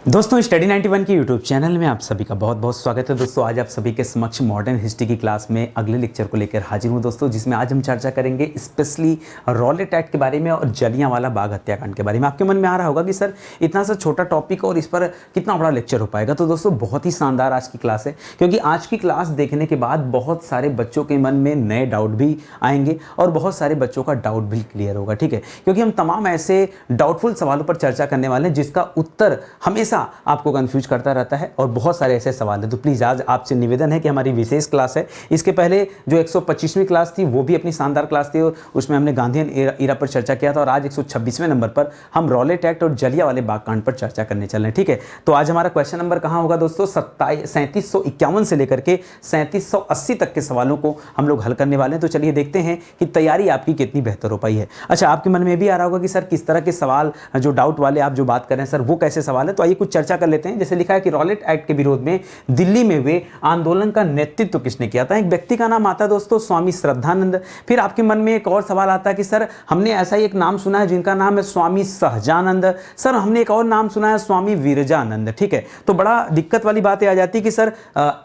दोस्तों स्टडी 91 के YouTube channel में आप सभी का बहुत बहुत स्वागत है। दोस्तों आज आप सभी के समक्ष मॉडर्न हिस्ट्री की क्लास में अगले लेक्चर को लेकर हाजिर हूँ दोस्तों, जिसमें आज हम चर्चा करेंगे स्पेशली रॉलेट एक्ट के बारे में और जलियांवाला बाग हत्याकांड के बारे में। आपके मन में आ रहा होगा कि सर इतना सा छोटा टॉपिक और इस पर कितना बड़ा लेक्चर हो पाएगा। तो दोस्तों बहुत ही शानदार आज की क्लास है, क्योंकि आज की क्लास देखने के बाद बहुत सारे बच्चों के मन में नए डाउट भी आएंगे और बहुत सारे बच्चों का डाउट भी क्लियर होगा। ठीक है, क्योंकि हम तमाम ऐसे डाउटफुल सवालों पर चर्चा करने वाले हैं जिसका उत्तर हमेशा आपको कंफ्यूज करता रहता है और बहुत सारे ऐसे सवाल हैं। तो प्लीज़ आज आपसे निवेदन है कि हमारी विशेष क्लास है, इसके पहले जो 125वीं क्लास थी वो भी अपनी शानदार क्लास थी और उसमें हमने गांधीयन एरा पर चर्चा किया था, और आज 126वें नंबर पर हम रॉलेट एक्ट और जलियांवाले बाग कांड पर चर्चा करने चल रहे हैं। ठीक है, तो आज हमारा क्वेश्चन नंबर कहाँ होगा दोस्तों? 3751 से लेकर के 3780 तक के सवालों को हम लोग हल करने वाले हैं। तो चलिए देखते हैं कि तैयारी आपकी कितनी बेहतर हो पाई है। अच्छा, आपके मन में भी आ रहा होगा कि सर किस तरह के सवाल, जो डाउट वाले आप जो बात कर रहे हैं सर वो कैसे सवाल है। तो आइए कुछ चर्चा कर लेते हैं। जैसे लिखा है कि रॉलेट एक्ट के विरोध में दिल्ली में हुए आंदोलन का नेतृत्व किसने किया था? एक व्यक्ति का नाम आता है दोस्तों, स्वामी श्रद्धानंद। फिर आपके मन में एक और सवाल आता है कि सर हमने ऐसा ही एक नाम सुना है जिनका नाम है स्वामी सहजानंद। सर हमने एक और नाम सुना है स्वामी विरजानंद। ठीक है, तो बड़ा दिक्कत वाली बात आ जाती है कि सर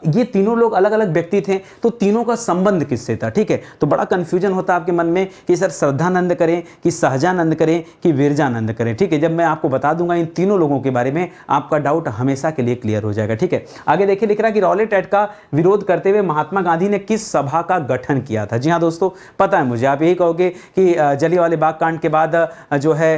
ये तीनों लोग अलग अलग व्यक्ति थे, तो तीनों का संबंध किससे था? ठीक है, तो बड़ा कंफ्यूजन होता है आपके मन में कि सर श्रद्धानंद करें कि सहजानंद करें कि विरजानंद करें। ठीक है, जब मैं आपको बता दूंगा इन तीनों लोगों के बारे में आपका डाउट हमेशा के लिए क्लियर हो जाएगा। ठीक है, आगे देखिए, लिख रहा है कि रॉलेट एक्ट का विरोध करते हुए महात्मा गांधी ने किस सभा का गठन किया था? जी हाँ दोस्तों, पता है मुझे, आप यही कहोगे कि जलियांवाले बाग कांड के बाद जो है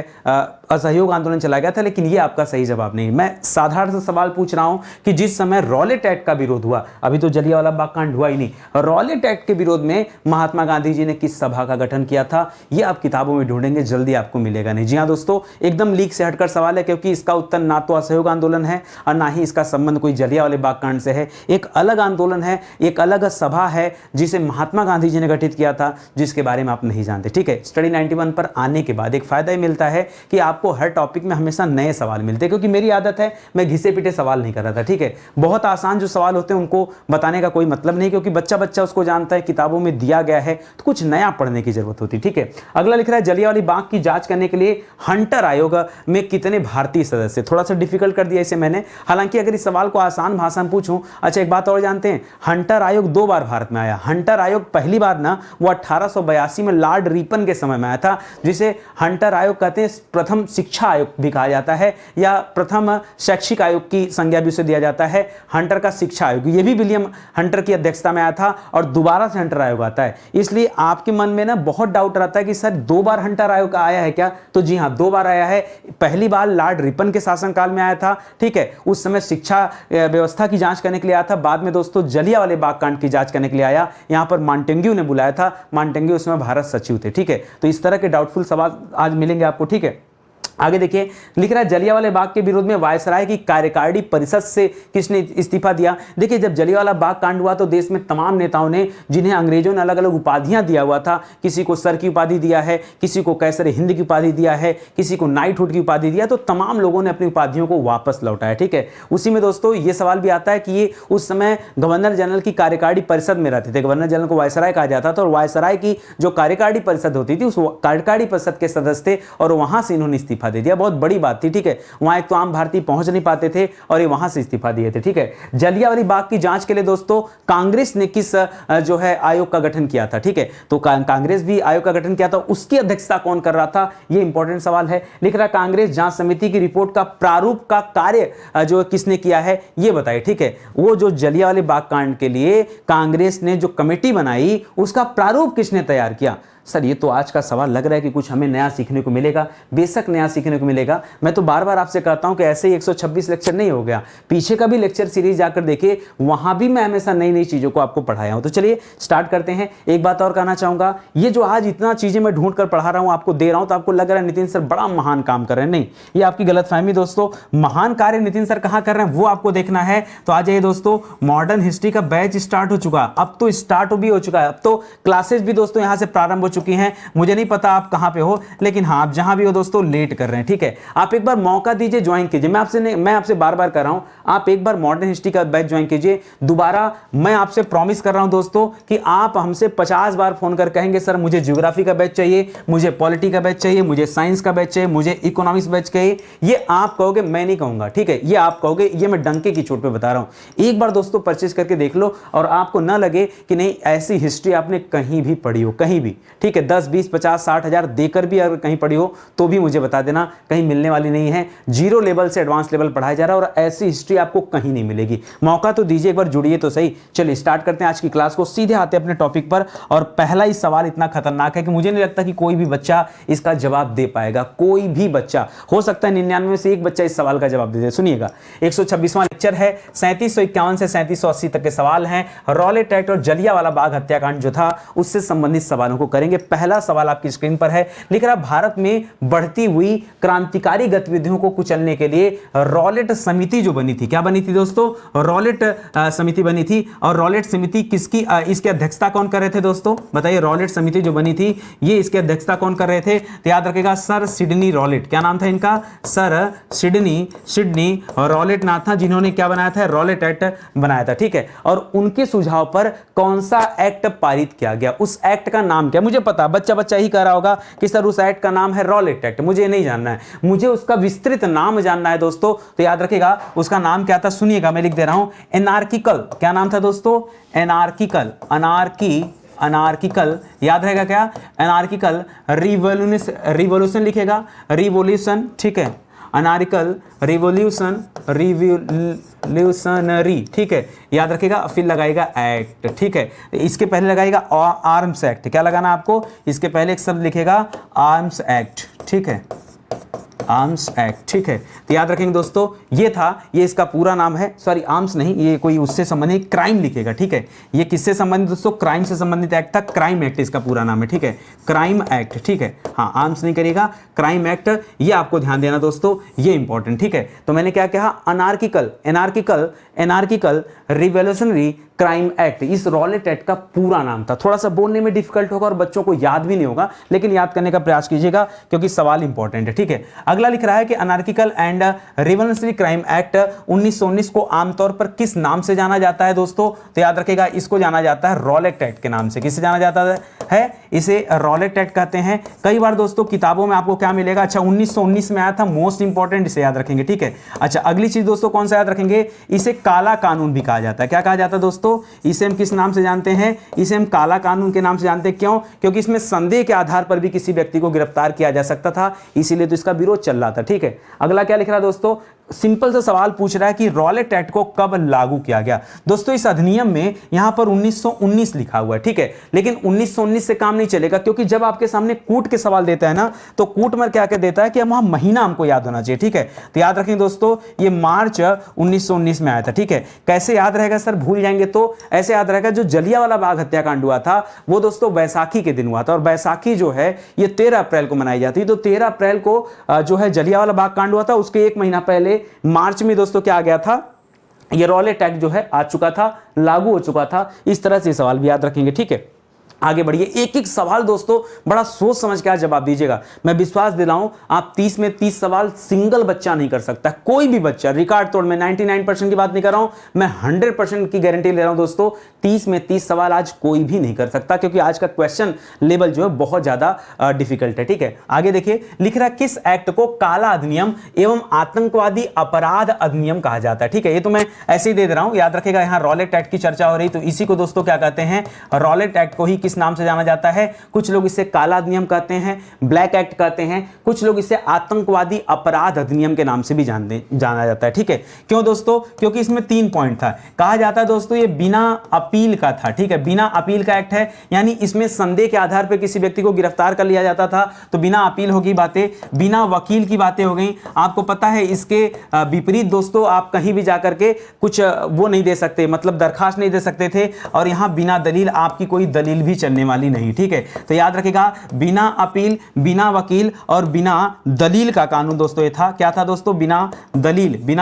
असहयोग आंदोलन चला गया था, लेकिन ये आपका सही जवाब नहीं। मैं साधारण सा सवाल पूछ रहा हूं कि जिस समय रॉलेट एक्ट का विरोध हुआ, अभी तो जलियांवाला बाग कांड हुआ ही नहीं, रॉलेट एक्ट के विरोध में महात्मा गांधी जी ने किस सभा का गठन किया था? ये आप किताबों में ढूंढेंगे, जल्दी आपको मिलेगा नहीं। जी हाँ दोस्तों, एकदम लीक से हटकर सवाल है, क्योंकि इसका उत्तर ना तो असहयोग आंदोलन है और ना ही इसका संबंध कोई जलियांवाले बाग कांड से है। एक अलग आंदोलन है, एक अलग सभा है जिसे महात्मा गांधी जी ने गठित किया था, जिसके बारे में आप नहीं जानते। ठीक है, स्टडी 91 पर आने के बाद एक फायदा मिलता है कि आपको हर टॉपिक में हमेशा नए सवाल मिलते हैं, क्योंकि मेरी आदत है मैं घिसे पिटे सवाल नहीं कर रहा था। ठीक है, बहुत आसान जो सवाल होते हैं उनको बताने का कोई मतलब नहीं, क्योंकि बच्चा बच्चा उसको जानता है, किताबों में दिया गया है, तो कुछ नया पढ़ने की जरूरत होती है। ठीक है, अगला लिख रहा है जलियांवाले बाग की जांच करने के लिए हंटर आयोग में कितने भारतीय सदस्य? थोड़ा सा डिफिकल्ट कर दिया इसे मैंने, हालांकि अगर इस सवाल को आसान भाषा में पूछूं। अच्छा, एक बात और जानते हैं, हंटर आयोग 2 बार भारत में आया। हंटर आयोग पहली बार ना वो 1882 में लॉर्ड रिपन के समय में आया था, जिसे हंटर आयोग कहते हैं। प्रथम शिक्षा आयोग भी कहा जाता है, या प्रथम शैक्षिक आयोग की संज्ञा भी उसे दिया जाता है। हंटर का शिक्षा आयोग, ये भी विलियम हंटर की अध्यक्षता में आया था, और दोबारा से हंटर आयोग आता है। इसलिए आपके मन में ना बहुत डाउट रहता है कि सर 2 बार हंटर आयोग आया है क्या? तो जी हाँ, 2 बार आया है। पहली बार लॉर्ड रिपन के शासनकाल में आया था। ठीक है, उस समय शिक्षा व्यवस्था की जांच करने के लिए आया था। बाद में दोस्तों जलियांवाले बाग कांड की जांच करने के लिए आया, यहां पर मॉन्टेग्यू ने बुलाया था। मॉन्टेग्यू उसमें भारत सचिव थे। ठीक है, तो इस तरह के डाउटफुल सवाल आज मिलेंगे आपको। ठीक है, आगे देखिए, लिख रहा है जलियांवाले बाग के विरोध में वायसराय की कार्यकारिणी परिषद से किसने इस्तीफा दिया? देखिए, जब जलियांवाला बाग कांड हुआ तो देश में तमाम नेताओं ने, जिन्हें अंग्रेजों ने अलग अलग उपाधियां दिया हुआ था, किसी को सर की उपाधि दिया है, किसी को कैसर हिंद की उपाधि दिया है, किसी को नाइटहुड की उपाधि दिया, तो तमाम लोगों ने अपनी उपाधियों को वापस लौटाया। ठीक है, उसी में दोस्तों ये सवाल भी आता है कि ये उस समय गवर्नर जनरल की कार्यकारिणी परिषद में रहते थे। गवर्नर जनरल को वायसराय कहा जाता था, और वायसराय की जो कार्यकारिणी परिषद होती थी उस कार्यकारिणी परिषद के सदस्य थे, और वहां से इन्होंने इस्तीफा दे दिया। बहुत बड़ी बात थी। ठीक है, वहां एक तो आम भारतीय पहुंच नहीं पाते थे और ये वहां से इस्तीफा दिए थे। ठीक है, जलियांवाले बाग की जांच के लिए दोस्तों कांग्रेस ने किस जो है आयोग का गठन किया था? ठीक है, तो कांग्रेस भी आयोग का गठन किया था, उसकी अध्यक्षता कौन कर रहा था? ये इंपॉर्टेंट सवाल है। लिख रहा कांग्रेस जांच समिति की रिपोर्ट का प्रारूप का कार्य जो किसने किया है, ये बताइए। ठीक है, वो जो जलियांवाले बाग कांड के लिए कांग्रेस ने जो कमेटी बनाई, उसका प्रारूप किसने तैयार किया? सर ये तो आज का सवाल लग रहा है कि कुछ हमें नया सीखने को मिलेगा। बेशक नया सीखने को मिलेगा। मैं तो बार बार आपसे कहता हूं कि ऐसे ही 126 लेक्चर नहीं हो गया, पीछे का भी लेक्चर सीरीज जाकर देखिए, वहां भी मैं हमेशा नई नई चीजों को आपको पढ़ाया हूं। तो चलिए स्टार्ट करते हैं। एक बात और कहना चाहूंगा, ये जो आज इतना चीजें मैं ढूंढ कर पढ़ा रहा हूं, आपको दे रहा हूं, तो आपको लग रहा है नितिन सर बड़ा महान काम कर रहे हैं। नहीं, ये आपकी गलतफहमी दोस्तों। महान कार्य नितिन सर कहां कर रहे हैं वो आपको देखना है। तो आ जाइए दोस्तों, मॉडर्न हिस्ट्री का बैच स्टार्ट हो चुका, अब तो स्टार्ट भी हो चुका है, अब तो क्लासेस भी दोस्तों यहां से प्रारंभ हो चुकी हैं, मुझे नहीं पता आप कहां पे हो, लेकिन हाँ आप जहां भी हो दोस्तों लेट कर रहे हैं, ठीक है। आप एक बार मौका दीजिए, ज्वाइन कीजिए। मैं आपसे बार बार कर रहा हूं, आप एक बार मॉडर्न हिस्ट्री का बैच ज्वाइन कीजिए। दोबारा मैं आपसे प्रॉमिस कर रहा हूं दोस्तों कि आप हमसे 50 बार फोन कर कहेंगे सर मुझे ज्योग्राफी का बैच चाहिए, मुझे पॉलिटी का बैच चाहिए, मुझे साइंस का बैच चाहिए, मुझे इकोनॉमिक्स बैच चाहिए। ये आप कहोगे, मैं नहीं कहूंगा, ठीक है। ये आप कहोगे, ये मैं डंके की चोट पे बता रहा हूं। एक बार दोस्तों परचेज करके देख लो और आपको ना लगे कि नहीं ऐसी हिस्ट्री आपने कहीं भी पढ़ी हो, कहीं भी, ठीक है, 10 20 50 60 हजार देकर भी अगर कहीं पढ़ी हो तो भी मुझे बता देना, कहीं मिलने वाली नहीं है। जीरो लेवल से एडवांस लेवल पढ़ाया जा रहा है और ऐसी हिस्ट्री आपको कहीं नहीं मिलेगी। मौका तो दीजिए, एक बार जुड़िए तो सही। चलिए स्टार्ट करते हैं आज की क्लास को, सीधे आते हैं अपने टॉपिक पर। और पहला ही सवाल इतना खतरनाक है कि मुझे नहीं लगता कि कोई भी बच्चा इसका जवाब दे पाएगा। कोई भी बच्चा, हो सकता है 99 में से एक बच्चा इस सवाल का जवाब दे दे। सुनिएगा, 126वां लेक्चर है, 3751 से 3780 तक के सवाल हैं। रॉलेट एक्ट और जलियांवाला बाग हत्याकांड जो था उससे संबंधित सवालों को करेंगे। पहला सवाल आपकी स्क्रीन पर है, लिख रहा भारत में बढ़ती हुई क्रांतिकारी गतिविधियों को कुचलने के लिए रॉलेट समिति जो बनी थी, क्या बनी थी दोस्तों? रॉलेट समिति बनी थी। और रॉलेट समिति किसकी, इसकी अध्यक्षता कौन कर रहे थे दोस्तों? बताइए, रॉलेट समिति जो बनी थी ये इसकी अध्यक्षता कौन कर रहे थे? तो याद रखेगा सर सिडनी रॉलेट। क्या नाम था इनका? सर सिडनी रॉलेट नाम था, जिन्होंने क्या बनाया था? रॉलेट एक्ट बनाया था, ठीक है। और उनके सुझाव पर कौन सा एक्ट पारित किया गया? उस एक्ट का नाम क्या? मुझे पता बच्चा ही कह रहा होगा कि सर उस एक्ट का नाम है रॉलेट एक्ट। मुझे नहीं जानना है, मुझे उसका विस्तृत नाम जानना है दोस्तों। तो याद रखिएगा उसका नाम क्या था, सुनिएगा मैं लिख दे रहा हूं, एनार्किकल। क्या नाम था दोस्तों? एनार्किकल, अनार्किकल, याद रहेगा क्या? एनार्किकल रिवॉल्यूशन लिखेगा, रिवॉल्यूशन, ठीक है। अनार्किकल रिवॉल्यूशनरी, ठीक है, याद रखिएगा। फिर लगाएगा एक्ट, ठीक है। इसके पहले लगाएगा आर्म्स एक्ट। क्या लगाना आपको? इसके पहले एक शब्द लिखेगा आर्म्स एक्ट, ठीक है, आर्म्स एक्ट, ठीक है। तो याद रखेंगे दोस्तों, ये था, ये इसका पूरा नाम है, सॉरी आर्म्स नहीं, ये कोई उससे संबंधित क्राइम लिखेगा, ठीक है। ये किससे संबंधित दोस्तों? क्राइम से संबंधित एक्ट था, क्राइम एक्ट इसका पूरा नाम है, ठीक है, क्राइम एक्ट, ठीक है। हाँ, आर्म्स नहीं करिएगा, क्राइम एक्ट, ये आपको ध्यान देना दोस्तों, ये इंपॉर्टेंट, ठीक है। तो मैंने क्या कहा? एनार्किकल रिवॉल्यूशनरी क्राइम एक्ट, इस रॉलेट एक्ट का पूरा नाम था। थोड़ा सा बोलने में डिफिकल्ट होगा और बच्चों को याद भी नहीं होगा, लेकिन याद करने का प्रयास कीजिएगा क्योंकि सवाल इंपॉर्टेंट है, ठीक है। अगला लिख रहा है कि anarchical and revolutionary crime act 1919 को आमतौर पर किस नाम से जाना जाता है दोस्तों? तो याद रखिएगा इसको जाना जाता है रॉलेट एक्ट के नाम से। किससे जाना जाता है? इसे रॉलेट एक्ट कहते हैं। कई बार दोस्तों किताबों में आपको क्या मिलेगा? अच्छा, 1919 में आया था, मोस्ट इंपॉर्टेंट, इसे याद रखेंगे, ठीक है। अच्छा, अगली चीज दोस्तों कौन सा याद रखेंगे? इसे काला कानून भी कहा जाता है। क्या कहा जाता है दोस्तों? इसे हम किस नाम से जानते हैं? इसे हम काला कानून के नाम से जानते हैं। क्यों? क्योंकि इसमें संदेह के आधार पर भी किसी व्यक्ति को गिरफ्तार किया जा सकता था, इसीलिए तो इसका विरोध चल रहा था, ठीक है। अगला क्या लिख रहा है दोस्तों? सिंपल सा सवाल पूछ रहा है कि रॉलेट एक्ट को कब लागू किया गया? दोस्तों इस अधिनियम में यहां पर 1919 लिखा हुआ है, ठीक है, लेकिन 1919 से काम नहीं चलेगा, क्योंकि जब आपके सामने कूट के सवाल देता है ना, तो कूट में क्या देता है कि वहां महीना हमको याद होना चाहिए, ठीक है। तो याद रखें दोस्तों, ये मार्च 1919 में आया था, ठीक है। कैसे याद रहेगा सर? भूल जाएंगे तो ऐसे याद रहेगा, जो जलियांवाला बाग हत्याकांड हुआ था वो दोस्तों बैसाखी के दिन हुआ था, और बैसाखी जो है ये 13 अप्रैल को मनाई जाती है। तो 13 अप्रैल को जो है जलियांवाला बाग कांड हुआ था, उसके एक महीना पहले मार्च में दोस्तों क्या आ गया था? ये रॉलेट एक्ट जो है आ चुका था, लागू हो चुका था। इस तरह से सवाल भी याद रखेंगे, ठीक है। आगे बढ़िए, एक एक सवाल दोस्तों बड़ा सोच समझ के आज जवाब दीजिएगा। मैं विश्वास दिलाऊं, आप 30 में 30 सवाल सिंगल बच्चा नहीं कर सकता, कोई भी बच्चा, रिकॉर्ड तोड़। मैं 99% की बात नहीं कर रहा हूं, मैं 100% की गारंटी ले रहा हूं दोस्तों। 30 में 30 सवाल आज कोई भी नहीं कर सकता, क्योंकि आज का क्वेश्चन लेवल जो है बहुत ज्यादा डिफिकल्ट है, ठीक है। आगे देखिए, लिख रहा है किस एक्ट को काला अधिनियम एवं आतंकवादी अपराध अधिनियम कहा जाता है, ठीक है। ये तो मैं ऐसे ही दे रहा हूं, याद रखेगा। यहां रॉलेट एक्ट की चर्चा हो रही, तो इसी को दोस्तों क्या कहते हैं? रॉलेट एक्ट को ही किस नाम से जाना जाता है? कुछ लोग इसे काला अधिनियम कहते हैं, ब्लैक एक्ट कहते हैं, कुछ लोग इसे आतंकवादी अपराध अधिनियम के नाम से भी जाना जाता है, ठीक है। क्यों दोस्तों? क्योंकि इसमें 3 पॉइंट था। कहा जाता है दोस्तों ये बिना अपील का था, ठीक है, बिना अपील का एक्ट है, यानी इसमें संदेह के आधार पर किसी व्यक्ति को गिरफ्तार कर लिया जाता था, तो बिना अपील होगी बातें, बिना वकील की बातें हो गई। आपको पता है इसके विपरीत दोस्तों आप कहीं भी जाकर के कुछ वो नहीं दे सकते, मतलब दरखास्त नहीं दे सकते थे, और यहां बिना दलील आपकी कोई दलील भी भी चलने वाली नहीं, ठीक है। तो याद रखिएगा, बिना अपील, बिना वकील और बिना दलील का कानून दोस्तों ये था। क्या था दोस्तों? बिना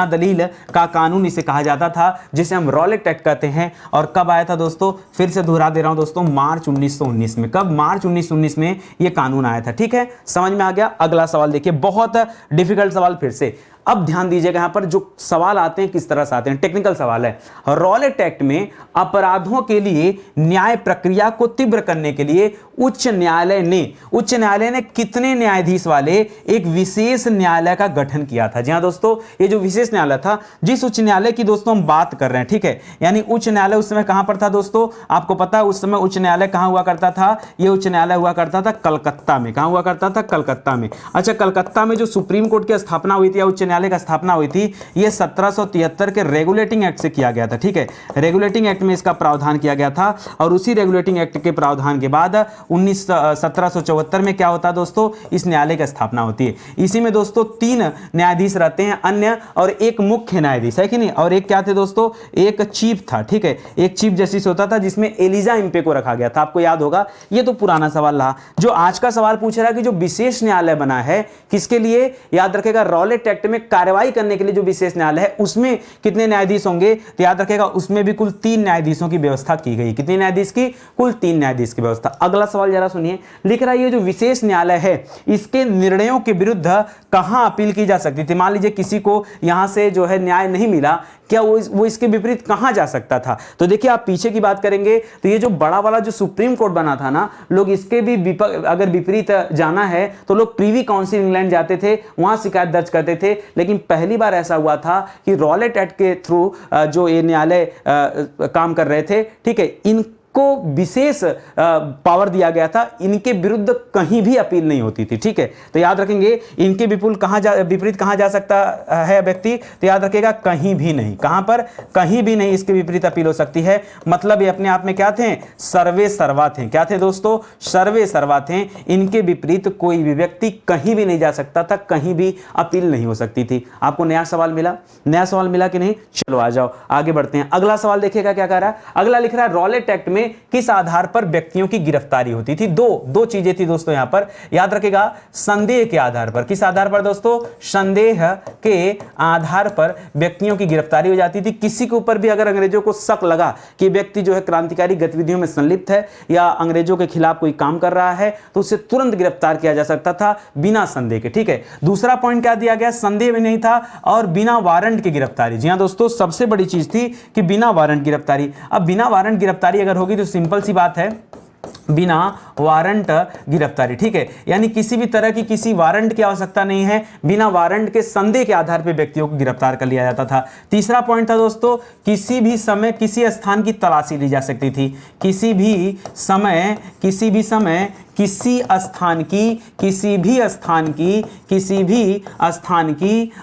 दलील का कानून इसे कहा जाता था, जिसे हम रॉलेट एक्ट कहते हैं। और कब आया था दोस्तों? फिर से दोहरा दे रहा हूं दोस्तों, मार्च 1919 में। कब? मार्च 1919 में ये कानून आया था, ठीक है। समझ में आ गया? अगला सवाल देखिए, बहुत डिफिकल्ट सवाल फिर से। अब ध्यान दीजिएगा, यहां पर जो सवाल आते हैं किस तरह से आते हैं, टेक्निकल सवाल है। रॉलेट एक्ट में अपराधों के लिए न्याय प्रक्रिया को तीव्र करने के लिए उच्च न्यायालय ने कितने न्यायाधीश वाले एक विशेष न्यायालय का गठन किया था? जी हां दोस्तों, ये जो विशेष न्यायालय था, जिस उच्च न्यायालय की दोस्तों हम बात कर रहे हैं, ठीक है, यानी उच्च न्यायालय उस समय कहां पर था दोस्तों? आपको पता है उस समय उच्च न्यायालय कहां हुआ करता था? ये उच्च न्यायालय हुआ करता था कलकत्ता में। कहां हुआ करता था? कलकत्ता में। अच्छा, कलकत्ता में जो सुप्रीम कोर्ट की स्थापना हुई थी या उच्च न्यायालय का स्थापना हुई थी, यह 1773 के रेगुलेटिंग एक्ट से किया गया था, ठीक है। रेगुलेटिंग एक्ट में इसका प्रावधान किया गया था, और उसी रेगुलेटिंग एक्ट के प्रावधान के बाद 1774 में क्या होता है दोस्तों? इस न्यायालय की स्थापना होती है। इसी में दोस्तों 3 न्यायाधीश रहते हैं अन्य, और एक मुख्य न्यायाधीश, है कि नहीं? और एक क्या थे दोस्तों? एक चीफ था, ठीक है। एक चीफ जस्टिस होता था, जिसमें एलिजा इम्पे को रखा गया था। आपको याद होगा, ये तो पुराना सवाल रहा। जो आज का सवाल पूछ रहा है कि जो विशेष न्यायालय बना है, किसके लिए? याद रखेगा, रॉलेट एक्ट में कार्रवाई करने के लिए जो विशेष न्यायालय है, उसमें कितने न्यायाधीश होंगे? तो याद रखेगा, उसमें भी कुल 3 न्यायाधीशों की व्यवस्था की गई। कितने न्यायाधीश की? कुल 3 न्यायाधीश की व्यवस्था। अगला सवाल जरा सुनिए, लिख रहा है ये जो विशेष न्यायालय है, इसके निर्णयों के विरुद्ध कहां अपील की जा सकती थी? मान लीजिए किसी को यहां से जो है न्याय नहीं मिला, क्या वो इसके विपरीत कहां जा सकता था? तो देखिए, आप पीछे की बात करेंगे तो ये जो बड़ा वाला जो सुप्रीम कोर्ट बना था ना, लोग इसके भी अगर विपरीत जाना है तो लोग प्रीवी काउंसिल इंग्लैंड जाते थे, वहां शिकायत दर्ज करते थे। लेकिन पहली बार ऐसा हुआ था कि रॉलेट एक्ट के थ्रू जो ये न्यायालय काम कर रहे थे, ठीक है, इनको विशेष पावर दिया गया था, इनके विरुद्ध कहीं भी अपील नहीं होती थी, ठीक है। तो याद रखेंगे, इनके विपरीत कहां जा सकता है व्यक्ति? तो याद रखेगा, कहीं भी नहीं। कहां पर? कहीं भी नहीं इसके विपरीत अपील हो सकती है। मतलब ये अपने आप में क्या थे? सर्वे सर्वा थे। क्या थे दोस्तों? सर्वे सर्वा थे। इनके विपरीत कोई भी व्यक्ति कहीं भी नहीं जा सकता था, कहीं भी अपील नहीं हो सकती थी। आपको नया सवाल मिला? नया सवाल मिला कि नहीं? चलो आ जाओ, आगे बढ़ते हैं। अगला सवाल देखिएगा क्या कह रहा है। अगला लिख रहा है, रॉलेट एक्ट में किस आधार पर व्यक्तियों की गिरफ्तारी होती थी? दो चीजें थी दोस्तों यहां पर, याद रखेगा, संदेह के आधार पर। किस आधार पर दोस्तों? संदेह के आधार पर व्यक्तियों की गिरफ्तारी हो जाती थी। किसी के ऊपर भी अगर अंग्रेजों को शक लगा कि व्यक्ति जो है क्रांतिकारी गतिविधियों में संलिप्त है या अंग्रेजों के खिलाफ कोई काम कर रहा है, तो उसे तुरंत गिरफ्तार किया जा सकता था बिना संदेह के, ठीक है। दूसरा पॉइंट क्या दिया गया? संदेह भी नहीं था और बिना वारंट की गिरफ्तारी। जी हां दोस्तों, सबसे बड़ी चीज थी कि बिना वारंट गिरफ्तारी। अब बिना वारंट गिरफ्तारी अगर होगी तो सिंपल सी बात है, बिना वारंट गिरफ्तारी, ठीक है। यानी किसी भी तरह की किसी वारंट की आवश्यकता नहीं है, बिना वारंट के संदेह के आधार पर व्यक्तियों को गिरफ्तार कर लिया जाता था। तीसरा पॉइंट था दोस्तों, किसी भी समय किसी स्थान की तलाशी ली जा सकती थी। किसी भी समय किसी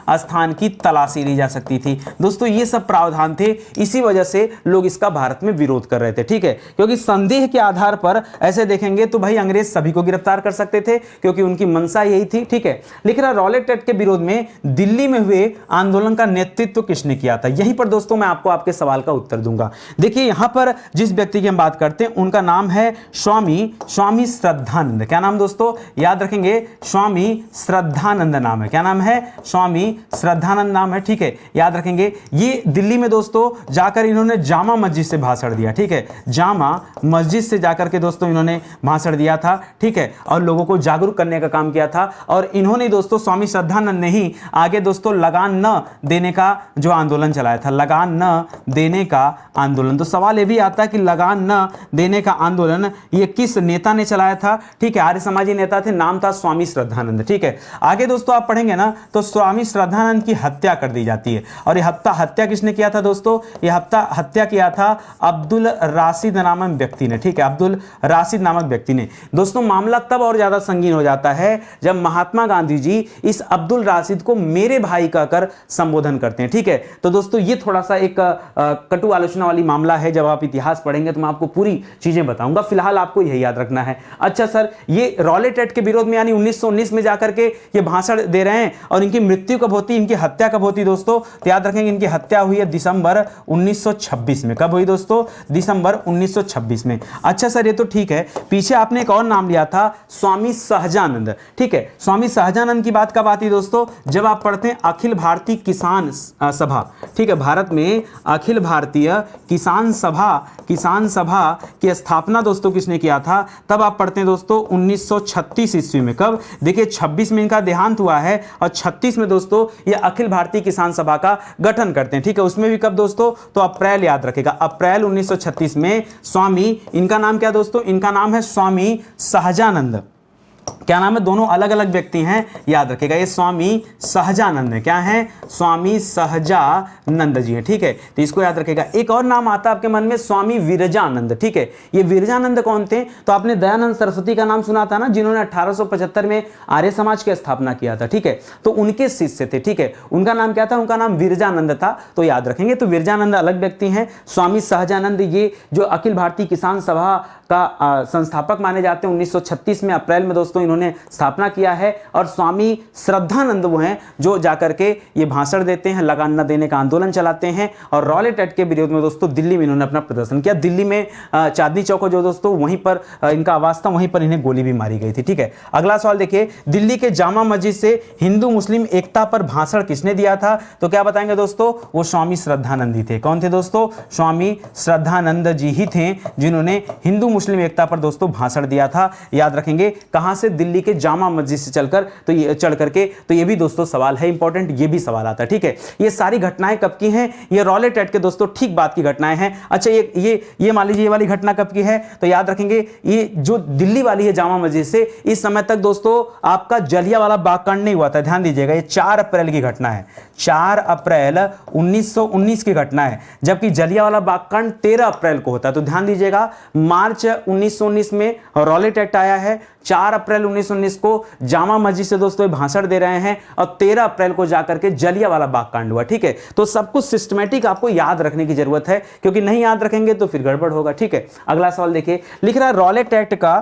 स्थान की तलाशी ली जा सकती थी। दोस्तों ये सब प्रावधान थे, इसी वजह से लोग इसका भारत में विरोध कर रहे थे, ठीक है। क्योंकि संदेह के आधार पर ऐसे देखेंगे तो भाई अंग्रेज सभी को गिरफ्तार कर सकते थे, क्योंकि उनकी मंशा यही थी, ठीक है। लिख रहा, रॉलेट एक्ट के विरोध में दिल्ली में हुए आंदोलन का नेतृत्व किसने किया था? यहीं पर दोस्तों मैं आपको आपके सवाल का उत्तर दूंगा। देखिए यहां पर जिस व्यक्ति की हम बात करते हैं उनका नाम है स्वामी श्रद्धानंद। क्या नाम दोस्तों? याद रखेंगे, स्वामी श्रद्धानंद नाम है। क्या नाम है? स्वामी श्रद्धानंद नाम है, ठीक है, याद रखेंगे। ये दिल्ली में दोस्तों जाकर इन्होंने जामा मस्जिद से भाषण दिया, ठीक है। जामा मस्जिद से जाकर के दोस्तों इन्होंने भाषण दिया था, ठीक है, और लोगों को जागरूक करने का काम किया था। और इन्होंने दोस्तों, स्वामी श्रद्धानंद ने ही आगे दोस्तों लगान न देने का जो आंदोलन चलाया था, लगान न देने का आंदोलन। तो सवाल ये भी आता है कि लगान न देने का आंदोलन ये किस नेता ने चलाया था? ठीक है, आर्य समाजी नेता थे, नाम था स्वामी श्रद्धानंद, ठीक है। आगे दोस्तों आप पढ़ेंगे ना तो स्वामी श्रद्धानंद की हत्या कर दी जाती है। और ये हत्या किसने किया था दोस्तों? ये हत्या किया था अब्दुल राशिद नामक व्यक्ति ने, ठीक है, अब्दुल राशिद नामक व्यक्ति ने। दोस्तों मामला तब और ज्यादा संगीन हो जाता है जब महात्मा गांधी जी इस अब्दुल राशिद को मेरे भाई कहकर संबोधन करते हैं। ठीक है, तो दोस्तों ये थोड़ा सा एक कटु आलोचना वाली मामला है। जब आप इतिहास पढ़ेंगे तो मैं आपको पूरी चीजें बताऊंगा, फिलहाल आपको यही याद रखना है। अच्छा सर, ये रॉलेट एक्ट के विरोध में यानी 1919 में जाकर के ये भाषण दे रहे हैं, और इनकी मृत्यु कब होती, इनकी हत्या कब होती दोस्तों, तो याद रखेंगे इनकी हत्या हुई है दिसंबर 1926 में। कब हुई दोस्तों, दिसंबर 1926 में। अच्छा सर ये तो ठीक है, पीछे आपने एक और नाम लिया था, स्वामी सहजानंद। ठीक है, स्वामी सहजानंद की बात कब आती है दोस्तों, जब आप पढ़ते हैं अखिल भारतीय किसान सभा। ठीक है, भारत में अखिल भारतीय किसान सभा की स्थापना दोस्तों किसने किया था, तब आप पढ़ते हैं दोस्तों 1936 ईस्वी में। कब, देखिए 26 में इनका देहांत हुआ है और 36 में दोस्तों ये अखिल भारतीय किसान सभा का गठन करते हैं। ठीक है, उसमें भी कब दोस्तों, तो अप्रैल याद रखेगा, अप्रैल 1936 में स्वामी, इनका नाम क्या दोस्तों, इनका नाम है स्वामी सहजानंद। क्या नाम है, दोनों अलग अलग व्यक्ति हैं, याद रखेगा, ये स्वामी सहजानंद है। क्या है, स्वामी सहजानंद जी हैं। ठीक है, तो इसको याद रखेगा। एक और नाम आता है आपके मन में, स्वामी विरजानंद। ठीक है, ये विरजानंद कौन थे, तो आपने दयानंद सरस्वती का नाम सुना था ना, जिन्होंने 1875 में आर्य समाज की स्थापना किया था। ठीक है, तो उनके शिष्य थे। ठीक है, उनका नाम क्या था, उनका नाम विरजानंद था, तो याद रखेंगे। तो विरजानंद अलग व्यक्ति हैं, स्वामी सहजानंद ये जो अखिल भारतीय किसान सभा का संस्थापक माने जाते हैं। 1936 में अप्रैल में दोस्तों इन्होंने स्थापना किया है। और स्वामी श्रद्धानंद वो हैं जो जाकर के ये भाषण देते हैं, लगान न देने का आंदोलन चलाते हैं, और रॉलेट एक्ट के विरोध में दोस्तों दिल्ली में इन्होंने अपना प्रदर्शन किया। दिल्ली में चांदनी चौक जो दोस्तों वहीं पर इनका आवास था, वहीं पर इन्हें गोली भी मारी गई थी। ठीक है, अगला सवाल देखिए, दिल्ली के जामा मस्जिद से हिंदू मुस्लिम एकता पर भाषण किसने दिया था, तो क्या बताएंगे दोस्तों, वो स्वामी श्रद्धानंद ही थे। कौन थे दोस्तों, स्वामी श्रद्धानंद जी ही थे जिन्होंने हिंदू मुस्लिम एकता पर दोस्तों भाषण दिया था। याद रखेंगे, कहां से, दिल्ली के जामा मस्जिद से चलकर, तो ये चढ़ करके, तो ये भी दोस्तों सवाल है इंपॉर्टेंट, ये भी सवाल आता है। ठीक है, ये सारी घटनाएं कब की हैं, ये रॉलेट एक्ट के दोस्तों ठीक बाद की घटनाएं हैं। अच्छा ये मान लीजिए ये वाली घटना कब की है, तो याद रखेंगे ये जो दिल्ली वाली है जामा मस्जिद से, इस समय तक दोस्तों आपका जलियांवाला बाग कांड नहीं हुआ था। ध्यान दीजिएगा, ये 4 अप्रैल की घटना है, 4 अप्रैल 1919 की घटना है, जबकि जलियांवाला बाग कांड 13 अप्रैल को होता है। तो ध्यान दीजिएगा, मार्च 1919 में रॉलेट एक्ट आया है, 4 अप्रैल 1919 को जामा मस्जिद से दोस्तों भाषण दे रहे हैं, और 13 अप्रैल को जाकर के जलियांवाला बाग कांड हुआ। ठीक है, तो सब कुछ सिस्टमैटिक आपको याद रखने की जरूरत है, क्योंकि नहीं याद रखेंगे तो फिर गड़बड़ होगा। ठीक है, अगला सवाल देखिए, लिख रहा है रॉलेट एक्ट का,